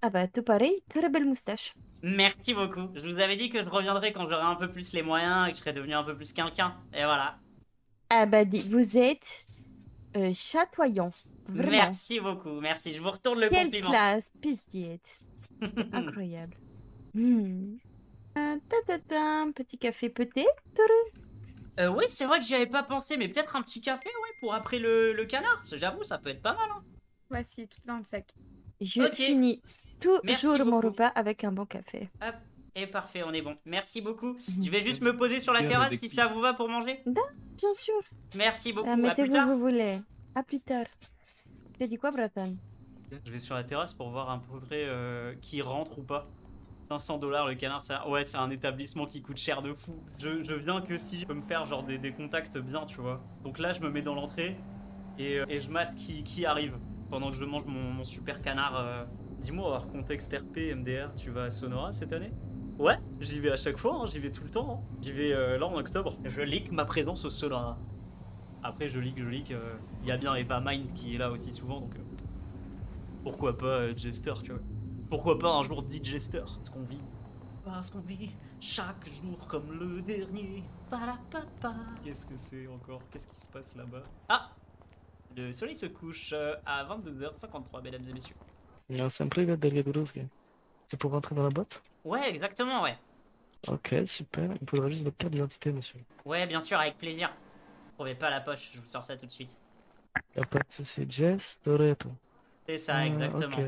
Ah bah tout pareil, très belle moustache. Merci beaucoup. Je vous avais dit que je reviendrai quand j'aurai un peu plus les moyens et que je serai devenu un peu plus quelqu'un. Et voilà. Ah bah vous êtes chatoyant. Vraiment. Merci beaucoup, merci. Je vous retourne le Quelle compliment. classe, piste. Incroyable. Un petit café peut-être? Oui, c'est vrai que j'y avais pas pensé, mais peut-être un petit café, ouais, pour après le canard. J'avoue, ça peut être pas mal. Hein. Voici, tout dans le sac. Je Ok. finis Merci toujours mon beaucoup. repas avec un bon café. Hop, et parfait, on est bon. Merci beaucoup. Mhm. Je vais juste me poser sur la Bien, terrasse avec si Pi. ça vous va pour manger. Bien sûr. Merci beaucoup, à Mettez plus où tard. vous voulez. À plus tard. Tu as dit quoi, Breton? Je vais sur la terrasse pour voir à peu près qui rentre ou pas. 500 $ le canard, ouais, c'est un établissement qui coûte cher de fou. Je viens que si je peux me faire genre des contacts bien, tu vois. Donc là, je me mets dans l'entrée et je mate qui arrive pendant que je mange mon super canard. Dis-moi, hors contexte RP, MDR, tu vas à Sonora cette année? Ouais, j'y vais à chaque fois, hein, j'y vais tout le temps. Hein. J'y vais là en octobre. Je leak ma présence au Sonora. Après, je leak. Il y a bien Eva Mind qui est là aussi souvent, donc pourquoi pas Jester, tu vois. Pourquoi pas un jour dit Jester? Parce qu'on vit chaque jour comme le dernier. Palapapa. Qu'est-ce que c'est encore? Qu'est-ce qui se passe là-bas? Ah! Le soleil se couche à 22h53, mesdames et messieurs. Il y a un simple gars derrière Ruski. C'est pour rentrer dans la boîte? Ouais, exactement, ouais. Ok, super. Il faudra juste votre carte d'identité, monsieur. Ouais, bien sûr, avec plaisir. Trouvez pas la poche, je vous sors ça tout de suite. Y a pas de souci. Jess Toretto. C'est ça, exactement. Ok.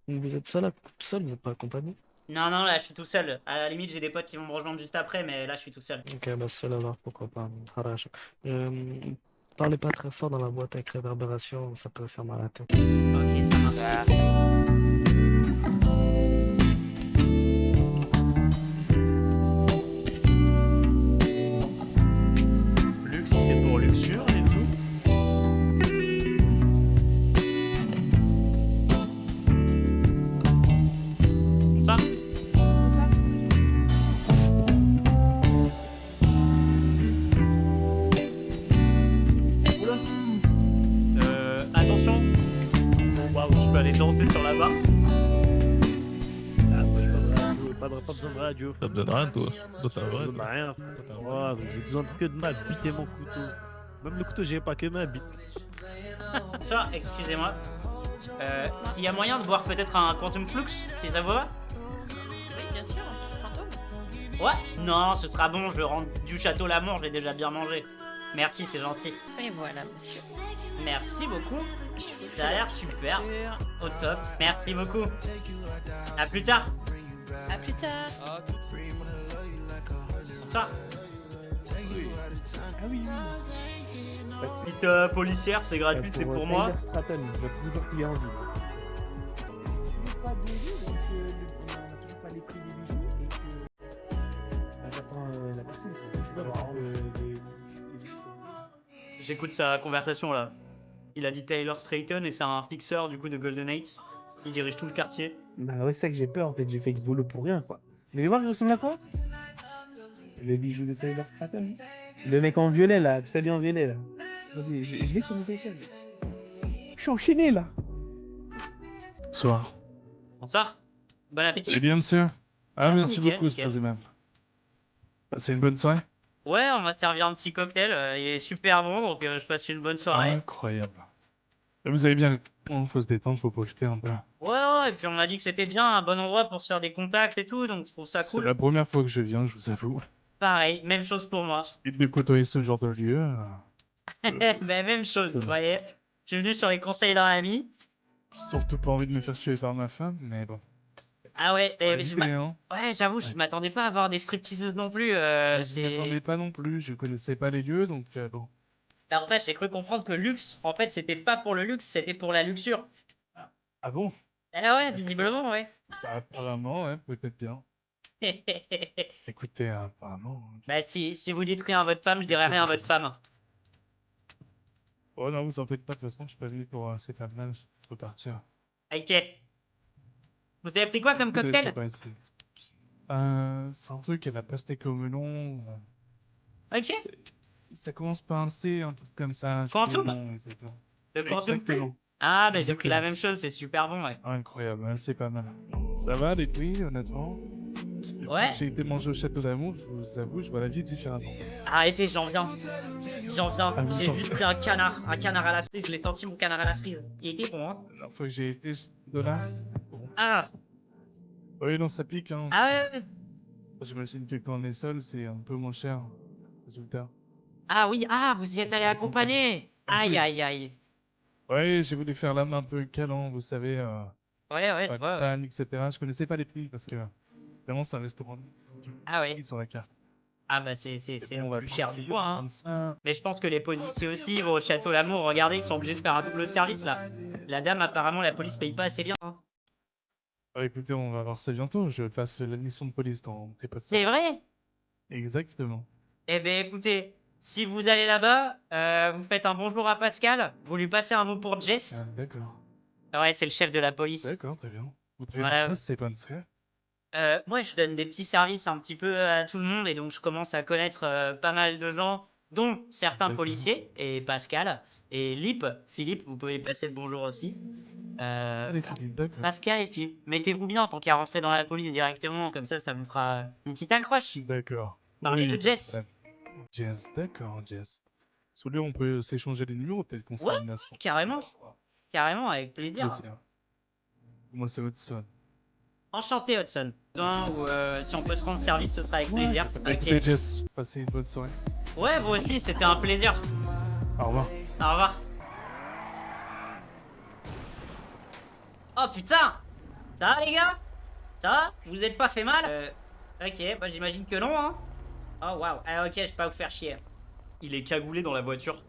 Vous êtes seul, vous n'êtes pas accompagné? Non, là, je suis tout seul. À la limite, j'ai des potes qui vont me rejoindre juste après, mais là, je suis tout seul. Ok, bah seul alors, pourquoi pas. Harash. Parlez pas très fort dans la boîte avec réverbération, ça peut faire mal à la tête. Ok, ça marche. Luxe, c'est pour luxure et tout. Bonsoir. Bonsoir. Attention. Waouh, je peux aller danser sur la barre. Ah, moi, j'ai pas besoin de radio. Ça me donne rien, toi. Toi, t'as Pas vrai. besoin de rien. Ouais, j'ai besoin que de ma bite et mon couteau. Même le couteau, j'ai pas que ma bite. Bonsoir, excusez-moi. S'il y a moyen de boire peut-être un Quantum Flux, si ça vous va? Oui, bien sûr, un petit fantôme. Ouais. Non, ce sera bon, je rentre du château l'amour, j'ai déjà bien mangé. Merci, c'est gentil. Et voilà, monsieur. Merci beaucoup. Ça a l'air super. Au top. Merci beaucoup. À plus tard. À plus tard. Bonsoir. Ah oui. Petite policière, c'est gratuit, c'est pour moi. Stratton, je vais toujours qu'il y a envie. J'écoute sa conversation là. Il a dit Taylor Strayton et c'est un fixeur du coup de Golden Knights. Il dirige tout le quartier. Bah ouais, c'est ça que j'ai peur en fait, j'ai fait le boulot pour rien quoi. Vous allez voir, il ressemble à quoi? Le bijou de Taylor Stratton. Le mec en violet là, tout habillé en violet là. Attendez, je l'ai sur mon téléphone. Je suis enchaîné là. Bonsoir. Bonsoir. Bon appétit. Eh bien, monsieur. Ah, merci nickel, beaucoup, c'est nickel. très aimable. Passez une bonne soirée. Ouais, on va servir un petit cocktail. Il est super bon, donc je passe une bonne soirée. Incroyable. Et vous avez bien. Il faut se détendre, faut profiter un peu. Ouais, et puis on a dit que c'était bien, un bon endroit pour se faire des contacts et tout, donc je trouve ça C'est cool. la première fois que je viens, je vous avoue. Pareil, même chose pour moi. Et de côtoyer ce genre de lieu. Ben, même chose, vous voyez. Je suis venu sur les conseils d'un ami. Surtout pas envie de me faire tuer par ma femme, mais bon. Ah ouais, Pas l'idée, hein. ouais, j'avoue, je m'attendais pas à voir des stripteaseuses non plus. Je m'y attendais pas non plus, je connaissais pas les lieux, donc bon. Bah, en fait, j'ai cru comprendre que luxe, en fait, c'était pas pour le luxe, c'était pour la luxure. Ah bon? Ah ouais, visiblement, ouais. Bah, apparemment, ouais, peut-être bien. Écoutez, apparemment. Bah, si vous dites rien à votre femme, je dirai rien à votre femme. Oh non, vous en faites pas, de toute façon, je suis pas venu pour cette femme-là, je peux partir. Ok. Vous avez pris quoi comme Vous êtes cocktail? pas ici. C'est un truc à la pastèque au melon. Ok. Ça commence par un C, un truc comme ça. Quantum? Non, exactement. Le quantum? Exactement. Ah, bah j'ai pris la même chose, c'est super bon, ouais. Incroyable, hein, c'est pas mal. Ça va, les prix, honnêtement? Ouais. J'ai été manger au château d'amour, je vous avoue, je vois la vie différemment. Arrêtez, j'en viens. J'en viens. Ah, vous J'ai en- juste pris un canard à la cerise, je l'ai senti mon canard à la cerise. Il était bon, hein. La dernière fois que j'ai été $, bon. Ah, Oui, non, ça pique, hein. ah ouais. J'imagine que quand on est seul, c'est un peu moins cher. Résultat. Ah oui, ah, vous y êtes allé accompagner. Aïe, aïe, aïe. Ouais, j'ai voulu faire l'âme un peu câlin, vous savez, Ouais, je vois. Cannes, etc. Je connaissais pas les prix parce que vraiment c'est un restaurant. Ah ouais. Ils sont la carte. Ah bah c'est On le va plus cher du partir, coin, hein. prendre ça. Mais je pense que les policiers aussi vont au château Lamour. Regardez, ils sont obligés de faire un double service là. La dame, apparemment, la police paye pas assez bien, hein. Écoutez, on va voir ça bientôt. Je passe la mission de police dans très peu de temps. C'est vrai? Exactement. Eh ben écoutez, si vous allez là-bas, vous faites un bonjour à Pascal, vous lui passez un mot pour Jess. Ah, d'accord. Ouais, c'est le chef de la police. D'accord, très bien. Vous très Voilà. bien, c'est pas indiscret. Moi, je donne des petits services un petit peu à tout le monde et donc je commence à connaître pas mal de gens, dont certains D'accord. policiers et Pascal et Philippe, vous pouvez passer le bonjour aussi. Allez, Philippe, d'accord. Pascal et Philippe, mettez-vous bien tant qu'à rentrer dans la police directement, comme ça vous fera une petite accroche. D'accord. Parlez de Jess. ouais. Jess, d'accord, Jess. Sous lui, on peut s'échanger les numéros, peut-être qu'on Ouais, sera une nation. carrément. Carrément, avec plaisir. Plaisir. Moi, c'est Hudson. Enchanté, Hudson. Ou si on peut se rendre service, ce sera avec plaisir. Bah, écoutez, Jess, passez une bonne soirée. Ouais, vous aussi, c'était un plaisir. Au revoir. Au revoir. Oh putain! Ça va les gars? Ça va? Vous êtes pas fait mal? Ok, bah j'imagine que non, hein. Oh waouh, ah ok, je vais pas vous faire chier. Il est cagoulé dans la voiture.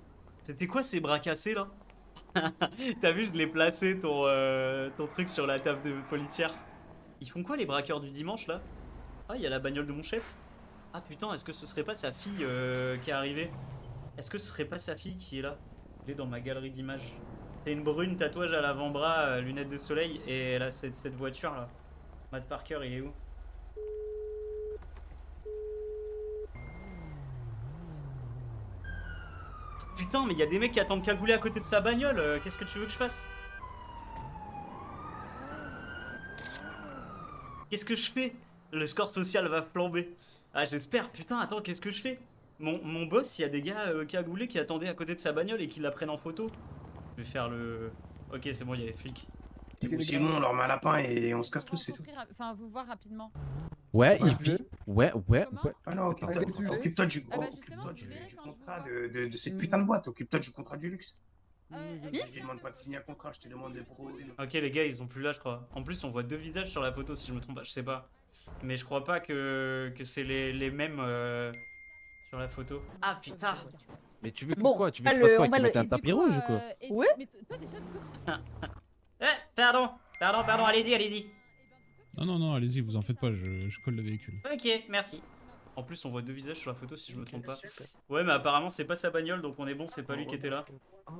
C'était quoi ces bras cassés là? T'as vu, je l'ai placé ton truc sur la table de policière. Ils font quoi les braqueurs du dimanche là? Ah, il y a la bagnole de mon chef. Ah putain, est-ce que ce serait pas sa fille qui est arrivée? Est-ce que ce serait pas sa fille qui est là? Elle est dans ma galerie d'images. C'est une brune, tatouage à l'avant-bras, lunettes de soleil, et elle a cette voiture là. Matt Parker, il est où? Putain, mais il y a des mecs qui attendent cagoulés à côté de sa bagnole, qu'est-ce que tu veux que je fasse? Qu'est-ce que je fais? Le score social va flamber. Ah, j'espère, putain, attends, qu'est-ce que je fais? Mon boss, il y a des gars cagoulés qui attendaient à côté de sa bagnole et qui la prennent en photo. Je vais faire le... Ok, c'est bon, il y a les flics. Sinon, on leur met un lapin et on se casse tous, c'est tout. Enfin, vous voir rapidement. Ouais, il vit. Ouais. Ah non, occupe-toi du contrat de cette putain de boîte, occupe-toi du contrat du luxe. Je te demande pas de signer un contrat, je te demande de proposer. Ok, les gars, ils ont plus là, je crois. En plus, on voit deux visages sur la photo, si je me trompe pas, je sais pas. Mais je crois pas que c'est les mêmes sur la photo. Ah putain! Mais tu veux Bon, quoi? Tu veux ah, qu'il fasse le- quoi? on va Qu'il mette le- un tapis rouge ou quoi? Ouais. Mais toi, déjà, Pardon, allez-y. Non, allez-y, vous en faites pas, je colle le véhicule. Ok, merci. En plus, on voit 2 visages sur la photo si je me trompe pas. Ouais, mais apparemment, c'est pas sa bagnole, donc on est bon, c'est pas lui qui était là.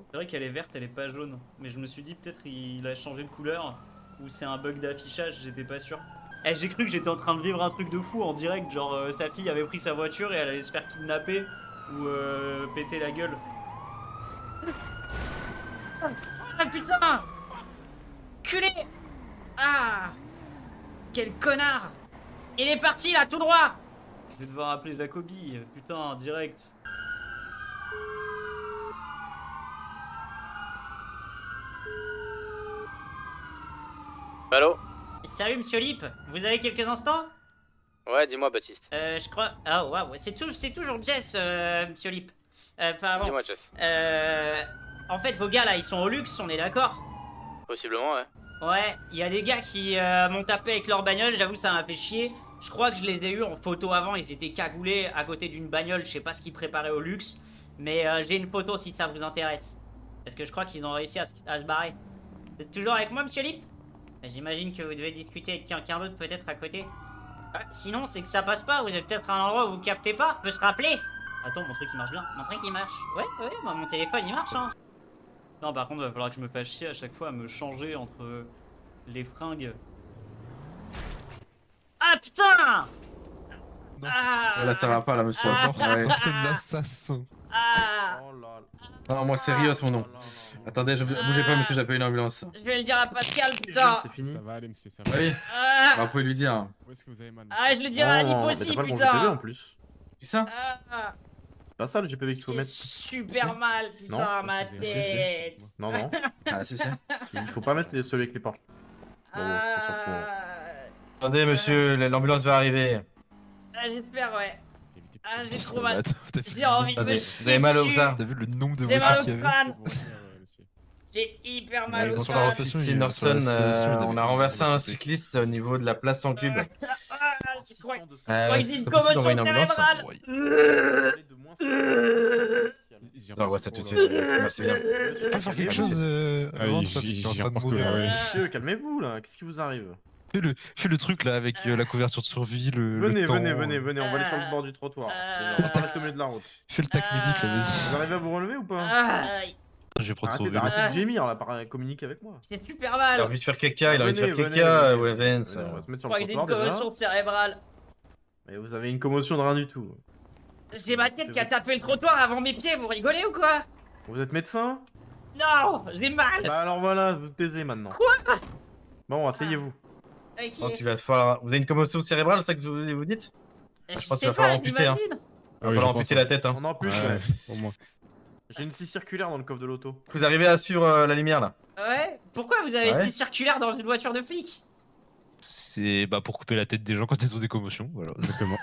C'est vrai qu'elle est verte, elle est pas jaune. Mais je me suis dit, peut-être il a changé de couleur, ou c'est un bug d'affichage, j'étais pas sûr. Eh, j'ai cru que j'étais en train de vivre un truc de fou en direct, genre sa fille avait pris sa voiture et elle allait se faire kidnapper ou péter la gueule. Ah putain! Culé! Ah! Quel connard! Il est parti là, tout droit! Je vais devoir appeler Jacobi, putain, direct. Allô? Salut Monsieur Lip, vous avez quelques instants? Ouais, dis-moi, Baptiste. Je crois... Ah waouh, c'est toujours Jess, Monsieur Lip. Pardon. Dis-moi, Jess. En fait, vos gars là, ils sont au luxe, on est d'accord? Possiblement, ouais. Ouais, il y a des gars qui m'ont tapé avec leur bagnole, j'avoue ça m'a fait chier. Je crois que je les ai eus en photo avant, ils étaient cagoulés à côté d'une bagnole, je sais pas ce qu'ils préparaient au luxe. Mais j'ai une photo si ça vous intéresse. Parce que je crois qu'ils ont réussi à se barrer. Vous êtes toujours avec moi, Monsieur Lip? J'imagine que vous devez discuter avec quelqu'un d'autre peut-être à côté. Ah, sinon, c'est que ça passe pas, vous êtes peut-être à un endroit où vous captez pas, on peut se rappeler. Attends, mon truc il marche bien, mon truc il marche. Ouais, bah, mon téléphone il marche, hein. Non, par contre, il va falloir que je me fasse chier à chaque fois à me changer entre les fringues. Ah putain! Ah, Là, ça va pas, là, monsieur. C'est de l'assassin. ah, Non, moi, c'est Rios, mon nom. Attendez, bougez pas, monsieur, j'appelle une ambulance. je vais le dire à Pascal, putain! C'est fini. Ça va aller, monsieur, ça va. Oui, Ah, bah, vous pouvez lui dire. Où est-ce que vous avez mal? ah, je le dirai à Lip aussi, putain! plus. C'est ça? Ah, C'est pas ça le GPV qu'il faut j'ai mettre. super mal, Non, putain, ma si, si. tête! Non, non. Ah, si, si. Il faut pas mettre celui avec les portes. Bon, on s'en fout, hein. Attendez, monsieur, l'ambulance va arriver. Ah, j'espère, ouais. Ah, j'ai trop Mais mal. attends, t'as vu J'ai envie de me Attendez, chier vous avez mal au dessus. ça? T'as vu le nombre de J'ai mal voitures au qu'il y avait? crâne. monsieur. J'ai hyper mal au Sur la crâne. station, Ici, il y a- sur la Norson, station, il y avait on a des renversé gens un qui étaient- cycliste au niveau de la place en cube. Je crois que j'ai C'est une possible commotion d'envoyer une ambulance? cérébrale. Je vous envoie ça tout de suite. Merci bien. On peut faire quelque chose avant de ça, parce qu'il est en train de mourir. Monsieur, calmez-vous là, qu'est-ce qui vous arrive? Fais le truc là avec la couverture de survie, le Venez, temps. venez, on va aller sur le bord du trottoir. Euh, Déjà, on reste au milieu de la route. Fais le tac médic là, vas-y. Vous arrivez à vous relever ou pas? Aïe, Je vais prendre son Arrêtez vélo. d'arrêter de gémir là, communiquer avec moi. j'ai super Il a mal. envie de faire caca, il a envie de faire Venez, caca, venez, ouais, venez. Vance. Venez, on va se mettre Je sur crois le que j'ai une trottoir déjà. commotion cérébrale. Mais vous avez une commotion de rien du tout. J'ai ma tête qui a tapé le trottoir avant mes pieds, vous rigolez ou quoi? Vous êtes médecin? Non, j'ai mal. Bah alors voilà, vous taisez maintenant. Quoi? Bon, asseyez-vous. Ok. Je pense qu'il va falloir... Vous avez une commotion cérébrale, c'est ça que vous dites? Je pense qu'il sais va falloir pas, amputer, hein. j'imagine. Il va falloir amputer la tête, hein. On en plus, Ouais, ouais. au moins. J'ai une scie circulaire dans le coffre de l'auto. Vous arrivez à suivre la lumière, là? Ouais, pourquoi vous avez une Ouais. scie circulaire dans une voiture de flic? C'est pour couper la tête des gens quand ils ont des commotions. Voilà. Exactement.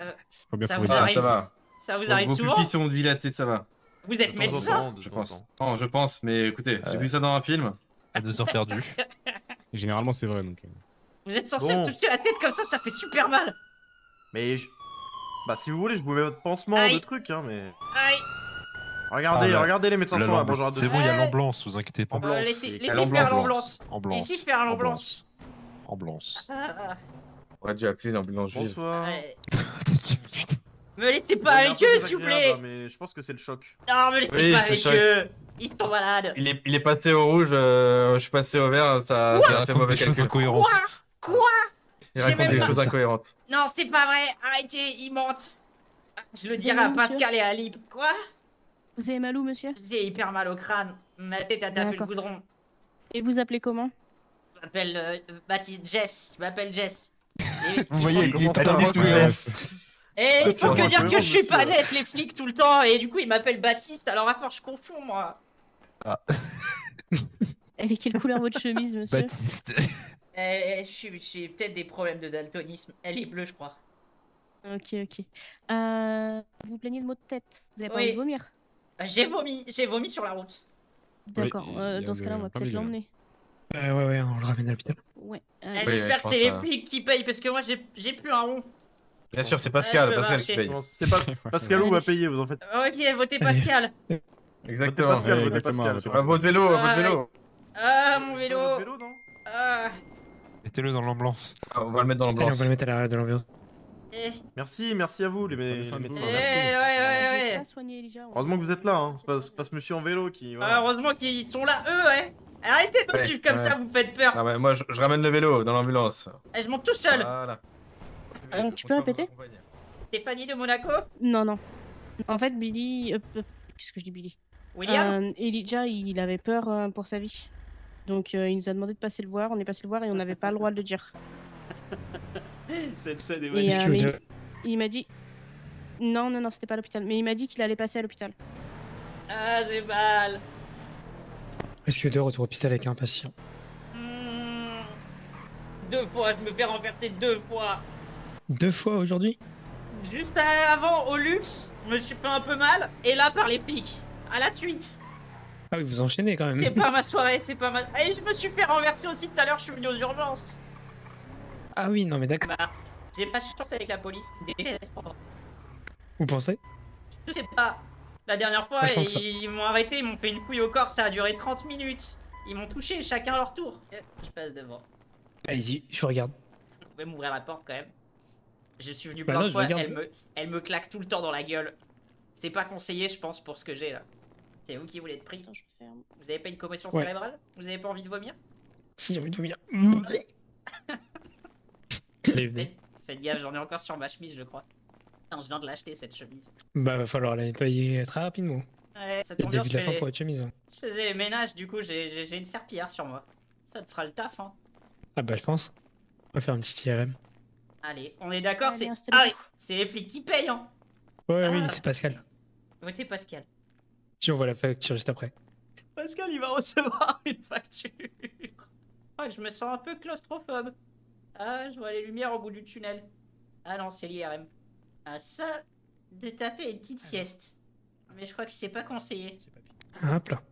Faut bien Ça trouver vous Ah, arrive, ça va. ça vous arrive Vos souvent? pupilles sont dilatées, ça va. Vous êtes médecin? Je pense. Non, je pense, mais écoutez, j'ai vu ça dans un film. À 2 heures perdues. Et généralement, c'est vrai, donc. Vous êtes censé Bon. me toucher la tête comme ça fait super mal. Mais bah si vous voulez, je vous mets votre pansement Aïe. de trucs, hein, mais... Aïe. Regardez, Ah, regardez les médecins Là, sont là, l'ambulance. bonjour à C'est bon, il y a Ouais. l'ambulance, vous inquiétez pas. Ambulance. Laissez Et faire l'ambulance. l'ambulance. Ambulance. Laissez faire l'ambulance. Ambulance. Ah, On aurait dû appeler l'ambulance juive. Bonsoir. ouais. Putain. Me laissez Vous pas avez un avec peu eux, s'il vous désagréable, plaît. Mais je pense que c'est le choc. Non, me laissez Oui, pas c'est avec choc. eux. Ils sont malades. Il est passé au rouge, je suis passé au vert, ça Il a fait raconte mauvais des choses calcul. incohérentes. Quoi? Il J'ai raconte même des pas- choses incohérentes. Non, c'est pas vrai. Arrêtez, ils mentent. Je le dirai à Dis-moi, monsieur. Pascal et à Lip. Quoi? Vous avez mal où, monsieur? J'ai hyper mal au crâne. Ma tête a tapé le D'accord. goudron. Et vous appelez comment? Je m'appelle Baptiste Jess. Je m'appelle Jess. Et, Vous voyez, il Comment est totalement ça cohérent. et il faut que Comment dire ça que je suis monsieur pas net, les flics, tout le temps. Et du coup, il m'appelle Baptiste. Alors, à force, je confonds, moi. Elle est quelle couleur votre chemise, monsieur? Baptiste. Je suis peut-être des problèmes de daltonisme. Elle est bleue, je crois. Ok, ok. Vous vous plaignez de maux de tête? Vous avez pas Oui. envie de vomir? J'ai vomi sur la route. D'accord, il y a dans ce cas-là, on va pas peut-être milieu, là. l'emmener. Ouais, on le ramène à l'hôpital. Ouais. Eh, Oui, J'espère je que c'est les pense, flics qui payent parce que moi, j'ai plus un rond. Bien sûr, c'est Ouais, Pascal, je peux Pascal qui marcher. paye. Non, c'est pas Pascal où va payer, vous en faites. Ok, votez Pascal. Exactement. Pascal, Ouais, votez exactement, Pascal. votez À votre vélo, à votre Ah, vélo. Ah, mon vélo. Votre vélo, non Ah. Mettez-le dans l'ambulance. Ah, on va le mettre dans Allez, on l'ambulance. va le mettre à l'arrière de l'ambiance. Merci, merci à vous les médecins. J'ai ouais. pas soigné Elijah. Heureusement que vous êtes là, hein. C'est pas ce monsieur en vélo qui. Ah, heureusement qu'ils sont là, eux, ouais. Arrêtez de me suivre comme ça, vous me faites peur. Ah ouais, moi je ramène le vélo dans l'ambulance. Je monte tout seul. Voilà. Tu peux répéter? Stéphanie de Monaco? Non, non. En fait, Billy. Qu'est-ce que je dis, Billy? William? Elijah, il avait peur pour sa vie. Donc, il nous a demandé de passer le voir. On est passé le voir et on n'avait pas le droit de le dire. Cette scène est Et, magnifique. il m'a dit. Non, non, non, c'était pas à l'hôpital. Mais il m'a dit qu'il allait passer à l'hôpital. Ah, j'ai mal. Est-ce que de retour à l'hôpital avec un patient? 2 fois, je me fais renverser 2 fois. 2 fois aujourd'hui? Juste avant, au luxe, je me suis fait un peu mal. Et là, par les flics. À la suite. Ah oui, vous enchaînez quand même. C'est pas ma soirée, c'est pas ma... Et je me suis fait renverser aussi tout à l'heure, je suis venu aux urgences. Ah oui, non mais d'accord. Bah, j'ai pas de chance avec la police. Vous pensez? Je sais pas. La dernière fois, Ah, je pense pas. ils m'ont arrêté, ils m'ont fait une fouille au corps, ça a duré 30 minutes. Ils m'ont touché, chacun leur tour. Je passe devant. Allez-y, je regarde. Vous pouvez m'ouvrir la porte quand même. Je suis venu Bah plein non, de je fois, regarde. elle me claque tout le temps dans la gueule. C'est pas conseillé, je pense, pour ce que j'ai là. C'est vous qui voulez être pris. Vous avez pas une commotion Ouais. cérébrale? Vous avez pas envie de vomir? Si, j'ai envie de vomir. Allez, venez. Faites gaffe, j'en ai encore sur ma chemise, je crois. Putain, je viens de l'acheter cette chemise. Bah, va falloir la nettoyer très rapidement. Ouais, ça Il y a tombe le bien, début de la fin pour votre chemise. Hein. je faisais les ménages, du coup, j'ai une serpillière sur moi. Ça te fera le taf, hein. Ah bah, je pense. On va faire un petit IRM. Allez, on est d'accord, Allez, c'est installez-vous. ah, oui, c'est les flics qui payent, hein. Ouais, oui, Ah. c'est Pascal. Votez Pascal. Puis on voit la facture juste après. Pascal, il va recevoir une facture. Ouais, je me sens un peu claustrophobe. Ah, je vois les lumières au bout du tunnel. Ah non, c'est l'IRM. Ah ça, de taper une petite sieste. Mais je crois que c'est pas conseillé. Hop là.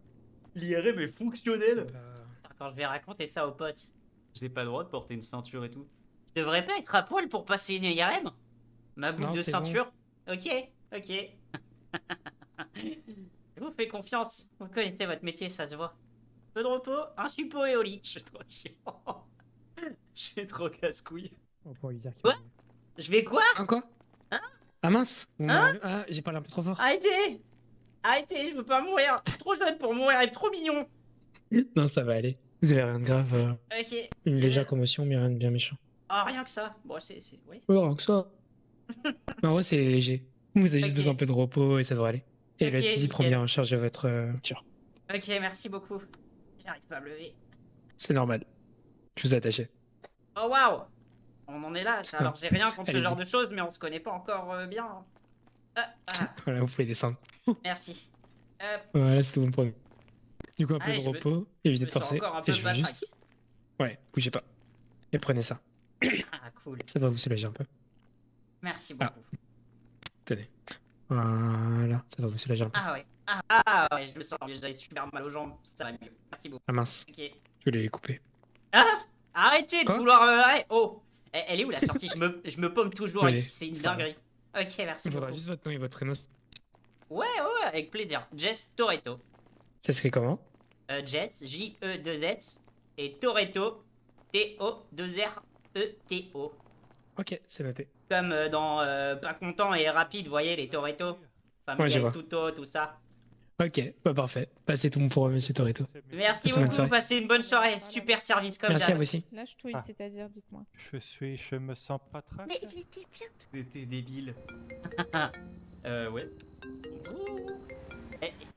L'IRM est fonctionnel. Bah, Quand je vais raconter ça aux potes. J'ai pas le droit de porter une ceinture et tout. Je devrais pas être à poil pour passer une IRM? Ma boucle Non, de c'est ceinture? Ok, ok. Je vous fais confiance. Vous connaissez votre métier, ça se voit. Peu de repos, un suppo et au lit. Je suis trop chiant. Je suis trop casse-couille. on pourra lui dire qu'il Quoi? Je vais quoi? Ah, quoi? Hein? Ah mince! Vous Hein? m'avez- Ah, j'ai parlé un peu trop fort. Arrêtez! Arrêtez, je veux pas mourir. Je suis trop jeune pour mourir, il est trop mignon. Non, ça va aller. Vous avez rien de grave. Ok. Une légère commotion, mais rien de bien méchant. Ah, rien que ça. Bon, c'est... Oui. Ouais, rien que ça. En vrai, c'est léger. Vous avez juste Ok. besoin un peu de repos et ça devrait aller. Et Ok, l'anesthésie prend nickel. bien en charge votre voiture. Ok, merci beaucoup. J'arrive pas à me lever. C'est normal. Je vous ai attaché. Oh waouh! On en est là. Alors j'ai rien contre ce Allez-y. genre de choses, mais on se connaît pas encore bien. Voilà, vous pouvez descendre. Merci. Voilà, c'est tout bon pour nous. Du coup, un peu Allez, de je me- repos, évitez je de me sens forcer. encore un Et peu je veux patraque. juste. Ouais, bougez pas. Et prenez ça. Ah cool. Ça doit vous soulager un peu. Merci Ah. beaucoup. Tenez. Voilà, ça doit vous soulager un peu. Ah ouais. Ah ouais, je me sens mieux. J'avais super mal aux jambes. Ça va mieux. Merci beaucoup. Ah mince, Ok. je vais les couper. Ah! Arrêtez de Quoi? vouloir. Oh! Elle est où la sortie? je me paume toujours Allez, ici. C'est une ça va. dinguerie. Ok, merci Il faudra beaucoup. juste votre nom et votre prénom. Ouais, avec plaisir. Jess Toretto. Ça serait comment? Jess, J-E-2-S. Et Toretto, T-O-2-R-E-T-O. Ok, c'est noté. Comme dans Pas Content et Rapide, vous voyez, les Toretto. Ouais, je Familia vois. Tutto, tout ça. Ok, bah parfait. Passez tout bon pour Monsieur Toretto. Merci Passez une bonne beaucoup, soirée. passez une bonne soirée. Super service comme Merci à d'hab. vous aussi. Là, je touille, c'est-à-dire, dites-moi. Je me sens pas traque. Mais j'étais bien. T'es débile. Ouais.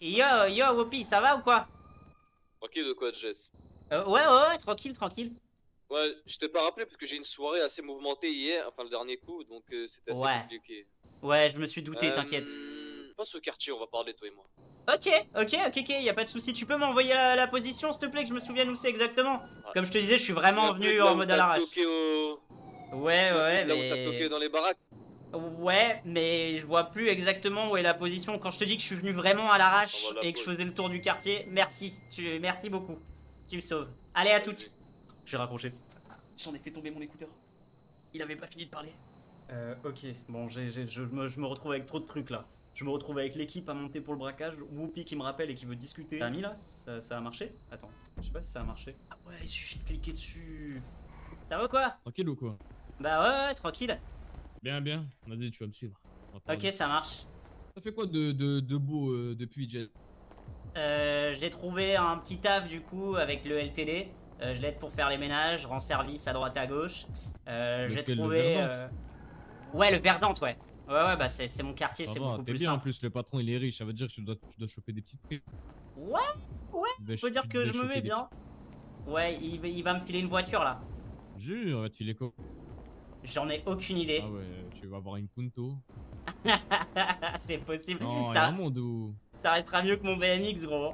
Yo, Whoopi, ça va ou quoi? Tranquille de quoi, Jess? Ouais, tranquille, tranquille. Ouais, je t'ai pas rappelé parce que j'ai une soirée assez mouvementée hier, enfin le dernier coup, donc c'était assez Ouais. compliqué. Ouais, je me suis douté, t'inquiète. Passe au quartier, on va parler toi et moi. Ok, y a pas de souci. Tu peux m'envoyer la position, s'il te plaît, que je me souvienne où c'est exactement. Comme je te disais, je suis vraiment venu en mode à l'arrache. Ouais, Là où t'as toqué mais... dans les baraques. Ouais, mais je vois plus exactement où est la position. Quand je te dis que je suis venu vraiment à l'arrache On va la et que je pause. faisais le tour du quartier, merci. Merci beaucoup. Tu me sauves. Allez, à toutes. J'ai raccroché. J'en ai fait tomber mon écouteur. Il avait pas fini de parler. Ok, bon, je me retrouve avec trop de trucs là. Je me retrouve avec l'équipe à monter pour le braquage. Whoopi qui me rappelle et qui veut discuter. Ça a mis là? Ça a marché? Attends, je sais pas si ça a marché. Ah ouais, il suffit de cliquer dessus. Ça va quoi? Tranquille ou quoi? Bah ouais, tranquille. Bien, bien. Vas-y, tu vas me suivre. On va Ok, parler. ça marche. Ça fait quoi de beau depuis, Jess? J'ai trouvé un petit taf du coup avec le LTD. Je l'aide pour faire les ménages, je rends service à droite à gauche. J'ai Lequel, le trouvé. Verdante Ouais, le Verdante, ouais. Ouais, bah c'est mon quartier, Ça c'est va, beaucoup t'es plus bien en simple. plus, le patron il est riche, ça veut dire que tu dois choper des petites primes. Ouais, on peut dire que je me mets bien. Ouais, il va me filer une voiture là. Jure, on va te filer quoi? J'en ai aucune idée. Ah ouais, tu vas avoir une Punto. C'est possible. Non, il y a un monde où... Ça restera mieux que mon BMX, gros.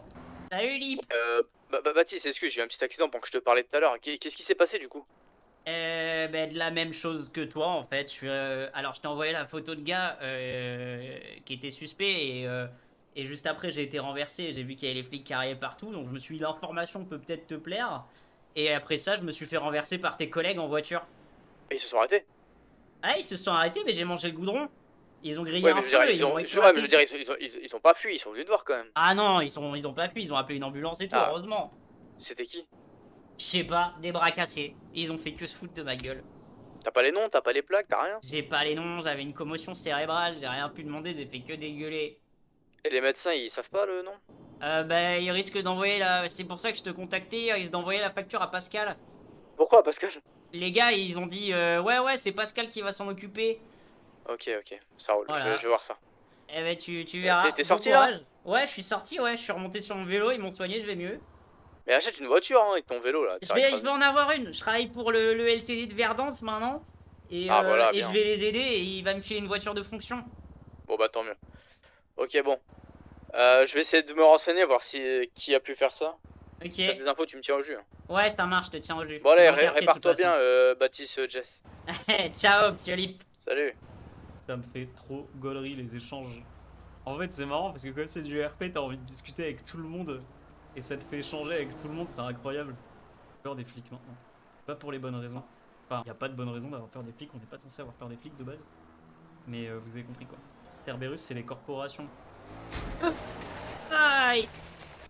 Salut, Lip. Baptiste, excuse, j'ai eu un petit accident pendant que je te parlais tout à l'heure. Qu'est-ce qui s'est passé du coup? De la même chose que toi en fait. Alors je t'ai envoyé la photo de gars qui était suspect et juste après j'ai été renversé. J'ai vu qu'il y avait les flics qui arrivaient partout, donc je me suis dit l'information peut peut-être te plaire. Et après ça, je me suis fait renverser par tes collègues en voiture. Et ils se sont arrêtés? Ah, ils se sont arrêtés, mais j'ai mangé le goudron. Ils ont grillé Ouais, un mais feu, je veux dire, ils ont ouais, éclaté. mais je veux dire, ils ont pas fui, ils sont venus te voir quand même. Ah non, ils ont pas fui, ils ont appelé une ambulance et tout, Ah. heureusement. C'était qui? Je sais pas, des bras cassés. Ils ont fait que se foutre de ma gueule. T'as pas les noms, t'as pas les plaques, t'as rien? J'ai pas les noms, j'avais une commotion cérébrale, j'ai rien pu demander, j'ai fait que dégueuler. Et les médecins, ils savent pas le nom? Ils risquent d'envoyer la... C'est pour ça que je te contactais, ils risquent d'envoyer la facture à Pascal. Pourquoi, Pascal? Les gars, ils ont dit, ouais, c'est Pascal qui va s'en occuper. Ok, ça roule, Voilà. je vais voir ça. Eh ben, tu verras. T'es Bon sorti, là? courage. Ouais, je suis sorti, ouais, je suis remonté sur mon vélo, ils m'ont soigné, je vais mieux. Mais achète une voiture, hein, avec ton vélo là. Je vais en avoir une, je travaille pour le LTD de Verdance maintenant. Et, Voilà, et bien. je vais les aider et il va me filer une voiture de fonction. Bon bah tant mieux. Ok, bon. Je vais essayer de me renseigner, voir qui a pu faire ça. Ok. Si t'as des infos, tu me tiens au jus. Hein. Ouais, ça marche, je te tiens au jus. Bon Je suis allez, dans le quartier, de toute répare-toi bien, façon. Baptiste, Jess. Ciao, monsieur Lip. Salut. Ça me fait trop gaulerie les échanges. En fait, c'est marrant parce que comme c'est du RP, t'as envie de discuter avec tout le monde. Et ça te fait échanger avec tout le monde, c'est incroyable. J'ai peur des flics maintenant. Pas pour les bonnes raisons. Enfin, y a pas de bonne raison d'avoir peur des flics, on n'est pas censé avoir peur des flics de base. Mais vous avez compris quoi. Cerberus, c'est les corporations. Aïe!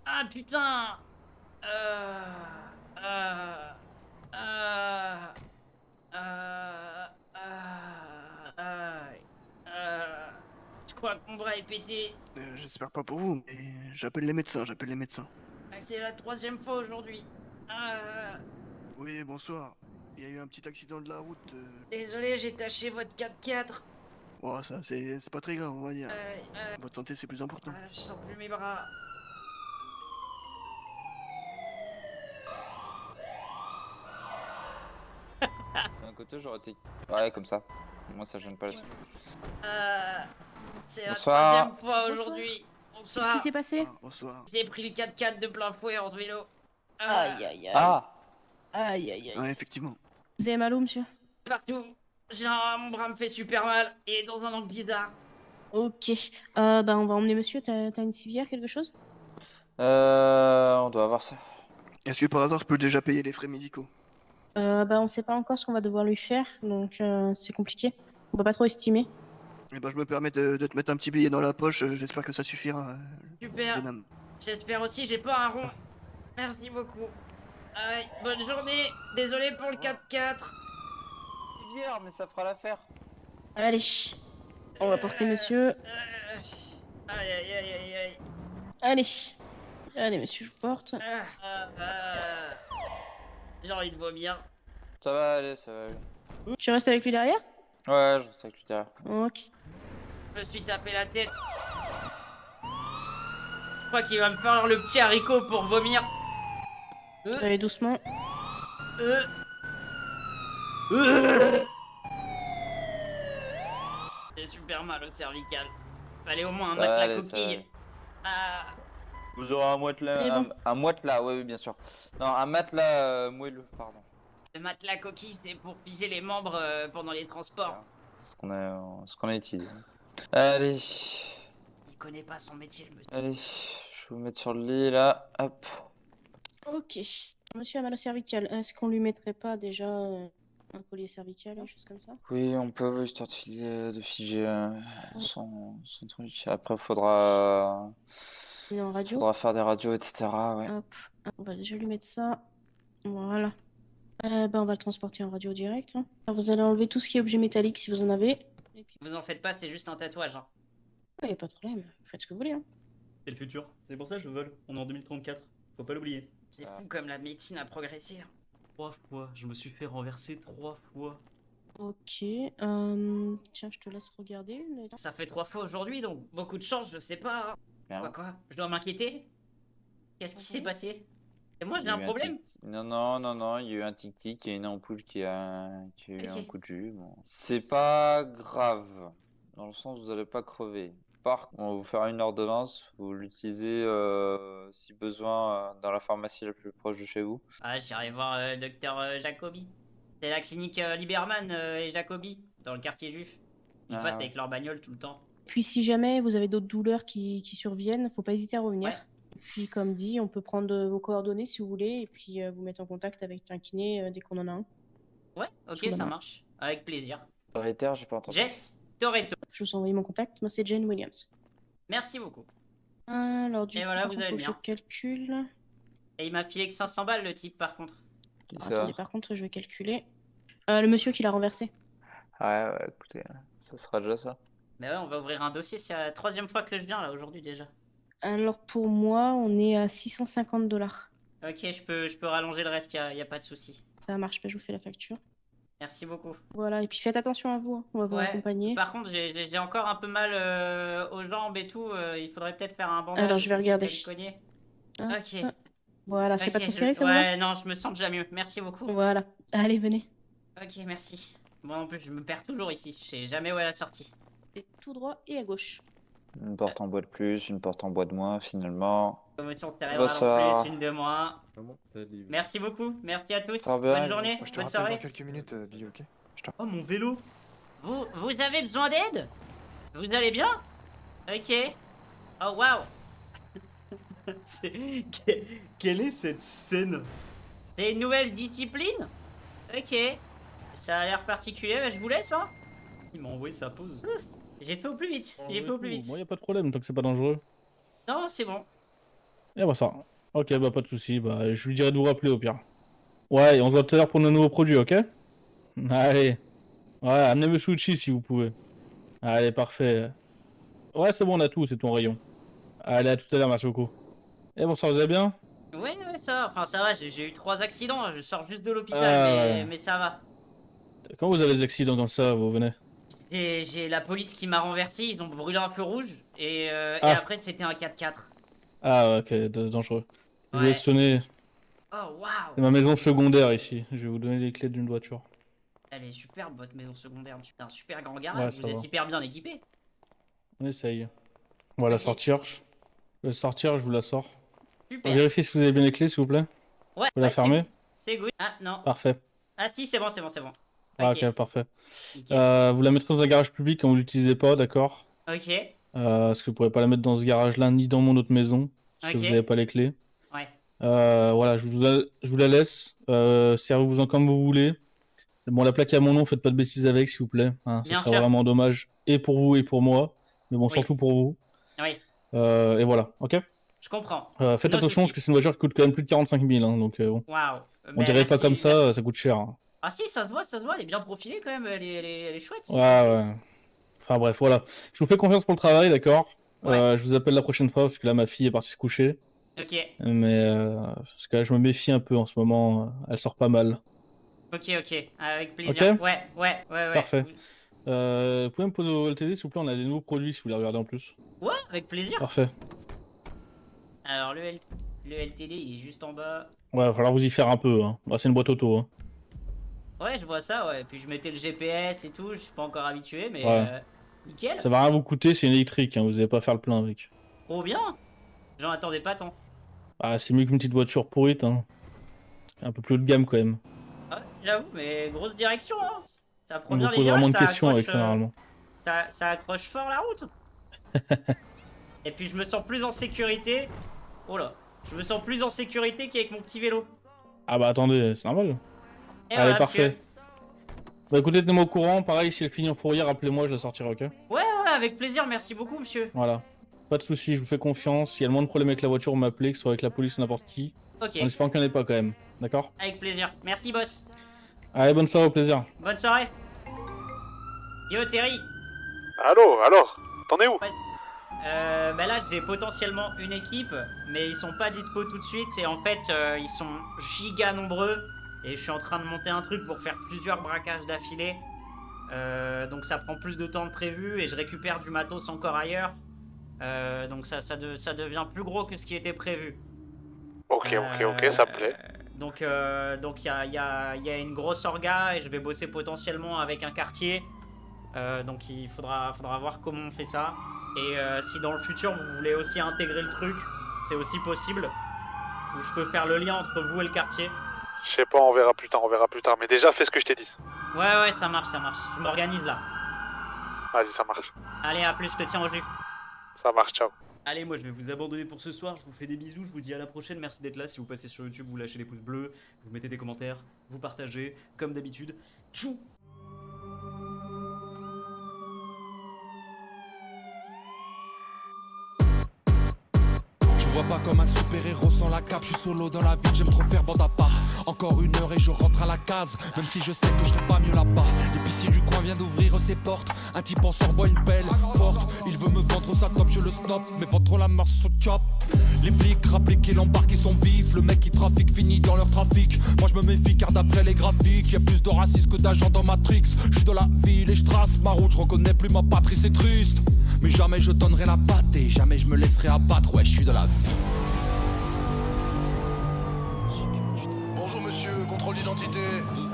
Ah putain! Je crois que mon bras est pété. J'espère pas pour vous, mais j'appelle les médecins, C'est la 3e fois aujourd'hui. Oui, bonsoir. Il y a eu un petit accident de la route. Désolé, j'ai taché votre 4x4. Oh, ça, c'est pas très grave, on va dire. Votre santé, c'est plus important. Je sens plus mes bras. D'un côté, j'aurais été. Ouais, comme ça. Moi, ça gêne pas les. C'est la Bonsoir. 3e fois aujourd'hui. Bonsoir. Qu'est-ce qui s'est passé? Bonsoir. J'ai pris le 4x4 de plein fouet en vélo. Aïe, aïe, aïe. Ah Aïe, aïe, aïe. Ouais, effectivement. Vous avez mal où, monsieur? Partout. Mon bras me fait super mal. Il est dans un angle bizarre. Ok. On va emmener monsieur. T'as une civière, quelque chose? On doit avoir ça. Est-ce que par hasard, je peux déjà payer les frais médicaux? On sait pas encore ce qu'on va devoir lui faire, donc c'est compliqué. On peut pas trop estimer. Eh ben, je me permets de te mettre un petit billet dans la poche, j'espère que ça suffira. Super. jeune homme. J'espère aussi, j'ai pas un rond. Merci beaucoup. Aïe, bonne journée. Désolé pour le 4x4. Hier, mais ça fera l'affaire. Allez. On va porter monsieur. Aïe, aïe, aïe, aïe, aïe. Allez. Allez, monsieur, je vous porte. J'ai envie de vomir. Ça va aller, ça va aller. Tu restes avec lui derrière? Ouais, je reste avec lui derrière. Ok. Je me suis tapé la tête. Je crois qu'il va me falloir le petit haricot pour vomir. Allez, doucement. J'ai super mal au cervical. Fallait au moins un Ça va matelas aller, ça va coquille. aller. Ah. Vous aurez un matelas. Et bon. Un matelas, oui, bien sûr. Non, un matelas moelleux, pardon. Le matelas coquille, c'est pour figer les membres pendant les transports. Ce qu'on a utilisé. Allez. Il connaît pas son métier, le monsieur. Allez, je vais vous mettre sur le lit là. Hop. Ok. Monsieur a mal au cervical. Est-ce qu'on lui mettrait pas déjà un collier cervical, quelque chose comme ça? Oui, on peut, histoire de figer son truc. Après, faudra En radio? faire des radios, etc. Ouais. Hop. On va déjà lui mettre ça. Voilà. On va le transporter en radio direct. Hein. Alors, vous allez enlever tout ce qui est objet métallique si vous en avez. Et puis, Vous en faites pas, c'est juste un tatouage. Hein. y a pas de problème. Faites ce que vous voulez. Hein. C'est le futur. C'est pour ça que je vole. On est en 2034. Faut pas l'oublier. C'est fou comme la médecine a progressé. 3 fois. Je me suis fait renverser 3 fois. Ok. Tiens, je te laisse regarder. Ça fait 3 fois aujourd'hui, donc beaucoup de chance, je sais pas. Quoi? Je dois m'inquiéter? Qu'est-ce qui s'est passé? Et moi, j'ai un problème? Non, il y a eu un tic-tic et une ampoule qui a eu un coup de jus. Bon. C'est pas grave, dans le sens où vous allez pas crever. Par contre, on va vous faire une ordonnance, vous l'utilisez si besoin dans la pharmacie la plus proche de chez vous. Ah, j'irai voir le docteur Jacobi. C'est la clinique Liberman et Jacobi, dans le quartier juif. Ils passent avec leur bagnole tout le temps. Puis si jamais vous avez d'autres douleurs qui surviennent, faut pas hésiter à revenir. Puis comme dit, on peut prendre vos coordonnées si vous voulez et puis vous mettre en contact avec un kiné dès qu'on en a un. Ouais, ok, ça marche. Avec plaisir. Ritter, j'ai pas entendu. Jess Toretto. Je vous envoie mon contact, moi c'est Jane Williams. Merci beaucoup. Alors du Et coup, voilà, par vous contre, avez faut que bien. je calcule. Et il m'a filé que 500 balles le type par contre. Alors, attendez, par contre, je vais calculer. Le monsieur qui l'a renversé. Ouais, écoutez, ça sera déjà ça. Mais ouais, on va ouvrir un dossier, c'est la 3e fois que je viens là aujourd'hui déjà. Alors pour moi, on est à 650 $. Ok, je peux rallonger le reste, y a pas de souci. Ça marche pas, je vous fais la facture. Merci beaucoup. Voilà, et puis faites attention à vous, hein. On va vous accompagner. Par contre, j'ai encore un peu mal aux jambes et tout. Il faudrait peut-être faire un bandage. Alors, je vais regarder. Ok. Voilà, c'est pas trop serré, ça Ouais, non, je me sens déjà mieux. Merci beaucoup. Voilà. Allez, venez. Ok, merci. Moi en plus, je me perds toujours ici. Je sais jamais où est la sortie. Et tout droit et à gauche. Une porte en bois de plus, une porte en bois de moins, finalement. Promotion cérébrale en plus, une de moins. Merci beaucoup. Merci à tous. Bonne journée. Je te bonne rappelle soirée. dans quelques minutes, Billy, ok? Oh, mon vélo. Vous avez besoin d'aide? Vous allez bien? Ok. Oh, waouh. Quelle est cette scène? C'est une nouvelle discipline? Ok. Ça a l'air particulier, mais je vous laisse, hein. Il m'a envoyé sa pause. J'ai fait au plus vite. J'ai fait au plus vite. Moi, y a pas de problème tant que c'est pas dangereux. Non, c'est bon. Et bah ça. Ok, bah pas de soucis. Bah, je lui dirai de vous rappeler au pire. Ouais, et on se voit tout à l'heure pour nos nouveaux produits, ok? Allez. Ouais, amenez-moi sushi si vous pouvez. Allez, parfait. Ouais, c'est bon, on a tout, c'est ton rayon. Allez, à tout à l'heure, merci beaucoup. Et bon, ça vous allez bien? Ouais, ça va. Enfin, ça va. J'ai eu 3 accidents. Je sors juste de l'hôpital, ouais. mais ça va. Quand vous avez des accidents comme ça, vous venez? Et j'ai la police qui m'a renversé. Ils ont brûlé un feu rouge. Et après, c'était un 4x4. Ah, ok, dangereux. Je vais sonner. Oh, waouh. C'est ma maison secondaire ici. Je vais vous donner les clés d'une voiture. Elle est superbe, votre maison secondaire. C'est un super grand garage. Ouais, ça vous êtes va. hyper bien équipé. On essaye. On va la sortir. Je vais la sortir, je vous la sors. Super. Vérifiez si vous avez bien les clés, s'il vous plaît. Ouais, Vous la fermez? c'est good. Ah, non. Parfait. Ah, si, c'est bon, c'est bon, c'est bon. Ah, ok, parfait. Vous la mettrez dans un garage public quand vous l'utilisez pas, d'accord? Ok. Parce que vous pourrez pas la mettre dans ce garage-là ni dans mon autre maison. Parce que Ok. vous n'avez pas les clés. Ouais. Voilà, je vous la laisse. Servez-vous-en comme vous voulez. Bon, la plaque à mon nom, faites pas de bêtises avec, s'il vous plaît. Hein, Bien ça serait sûr. vraiment dommage. Et pour vous et pour moi. Mais bon, surtout pour vous. Oui, Et voilà, ok? je comprends. Faites No attention parce que c'est une voiture qui coûte quand même plus de 45 000. Hein, donc bon. Waouh. On dirait pas comme ça, ça coûte cher. Hein. Ah, si, ça se voit, elle est bien profilée quand même. Elle est chouette. Ouais, ouais. Enfin bref, voilà. Je vous fais confiance pour le travail, d'accord? Je vous appelle la prochaine fois parce que là, ma fille est partie se coucher. Ok. Mais parce que là, je me méfie un peu en ce moment. Elle sort pas mal. Ok, avec plaisir. Ok. Ouais. Parfait. Vous pouvez me poser vos LTD, s'il vous plaît? On a des nouveaux produits si vous voulez regarder en plus. Ouais, avec plaisir. Parfait. Alors, le LTD, il est juste en bas. Ouais, va falloir vous y faire un peu. Hein. Bah, c'est une boîte auto. Hein. Ouais, je vois ça, ouais. Puis je mettais le GPS et tout, je suis pas encore habitué, mais Ouais. nickel. Ça va rien vous coûter, c'est une électrique. Hein. Vous n'allez pas faire le plein avec. Trop bien. J'en attendais pas tant. Ah, c'est mieux qu'une petite voiture pourrite. Hein. Un peu plus haut de gamme quand même. Ouais, j'avoue, mais grosse direction, hein. Ça prend On bien vous les pose virages, vraiment une ça question avec accroche, ça normalement. Ça accroche fort la route. Et puis je me sens plus en sécurité. Oh là, je me sens plus en sécurité qu'avec mon petit vélo. Ah bah attendez, c'est normal. Et Allez, voilà, parfait. Bah écoutez, tenez-moi au courant. Pareil, si elle finit en fourrière, appelez-moi, je la sortirai, ok? Ouais, avec plaisir, merci beaucoup, monsieur. Voilà. Pas de soucis, je vous fais confiance. S'il y a le moins de problèmes avec la voiture, vous m'appelez, que ce soit avec la police ou n'importe qui. Ok. En espérant qu'il n'y en ait pas quand même. D'accord? Avec plaisir. Merci, boss. Allez, bonne soirée, au plaisir. Bonne soirée. Yo, Terry. Allô, alors, t'en es où? Bah là j'ai potentiellement une équipe, mais ils sont pas dispo tout de suite et en fait ils sont giga nombreux et je suis en train de monter un truc pour faire plusieurs braquages d'affilée. Donc ça prend plus de temps que prévu et je récupère du matos encore ailleurs. Donc ça devient plus gros que ce qui était prévu. Ok, ça me plaît. Donc il y a une grosse orga et je vais bosser potentiellement avec un quartier. Donc il faudra voir comment on fait ça. Et si dans le futur vous voulez aussi intégrer le truc, c'est aussi possible. Ou je peux faire le lien entre vous et le quartier. Je sais pas, on verra plus tard, mais déjà fais ce que je t'ai dit. Ouais, ça marche. Je m'organise là. Vas-y, ça marche. Allez, à plus, je te tiens au jus. Ça marche, ciao. Allez, moi je vais vous abandonner pour ce soir, je vous fais des bisous, je vous dis à la prochaine, merci d'être là, si vous passez sur YouTube, vous lâchez les pouces bleus, vous mettez des commentaires, vous partagez, comme d'habitude. Tchou! Je vois pas comme un super-héros sans la cape, je suis solo dans la ville, j'aime trop faire bande à part. Encore une heure et je rentre à la case, même si je sais que je serai pas mieux là-bas. L'épicier du coin vient d'ouvrir ses portes, un type en sort boit une pelle forte. Il veut me vendre sa top, je le snob, mais vend trop la marche sous chop. Les flics rappliquent et l'embarquent, ils sont vifs, le mec qui trafique finit dans leur trafic. Moi je me méfie car d'après les graphiques, y'a plus de racisme que d'agents dans Matrix. Je suis dans la ville et je trace ma route, je reconnais plus ma patrie, c'est triste. Mais jamais je donnerai la patte et jamais je me laisserai abattre, ouais je suis dans la vie. Bonjour monsieur, contrôle d'identité.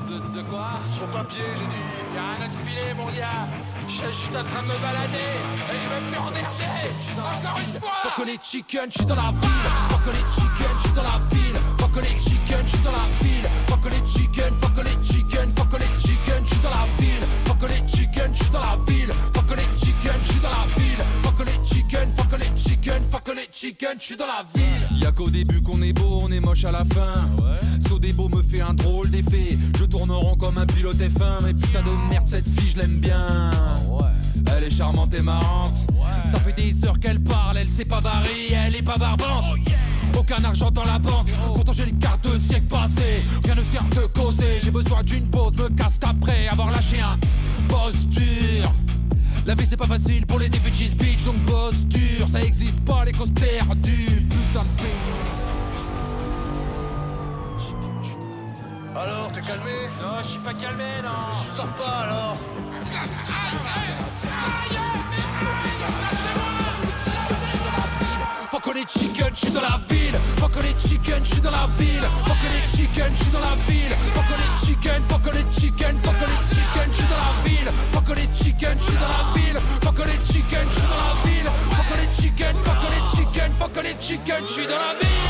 De quoi? Vos papiers, j'ai dit. Y'a rien à te filer mon gars. Je suis juste en train de me balader et je me fais emmerder. Encore une fois. Faut que les chickens, je suis dans la ville. Faut que les chickens, je suis dans la ville. Faut que les chickens, je suis dans la ville. Faut que les chickens, faut que les chickens, faut que les chickens, je suis dans la ville. Faut que les chickens, je suis dans la ville. Faut que les chickens, je suis dans la ville. Faut que les chickens, faut que les chickens, faut que les chickens, je suis dans la ville. Y'a qu'au début qu'on est beau, on est moche à la fin. Sodebo me fait un drôle d'effet. Je tourne rond comme un pilote F1. Mais putain de merde, cette fille, je l'aime bien. Elle est charmante et marrante. Ça fait des heures qu'elle parle, elle sait pas barrer, elle est pas barbante. Aucun argent dans la banque, pourtant j'ai les cartes de siècle passé. Rien ne sert de causer, j'ai besoin d'une pause, me casse après avoir lâché un boss dur. La vie c'est pas facile pour les défaitistes bitch, donc boss dur. Ça existe pas les causes perdues, putain de feignant. Alors, t'es calmé? Non, je suis pas calmé, non. Je sors pas alors. Faut que les chickens, je suis dans la ville. Faut que les chickens, je suis dans la ville. Faut que les chickens, je suis dans la ville. Faut que les chickens, faut que les chickens, faut que les chickens, je suis dans la ville. Faut que les chickens, je suis dans la ville. Faut que les chickens, je suis dans la ville. Faut que les chickens, faut que les chickens, faut que les chickens, je suis dans la ville.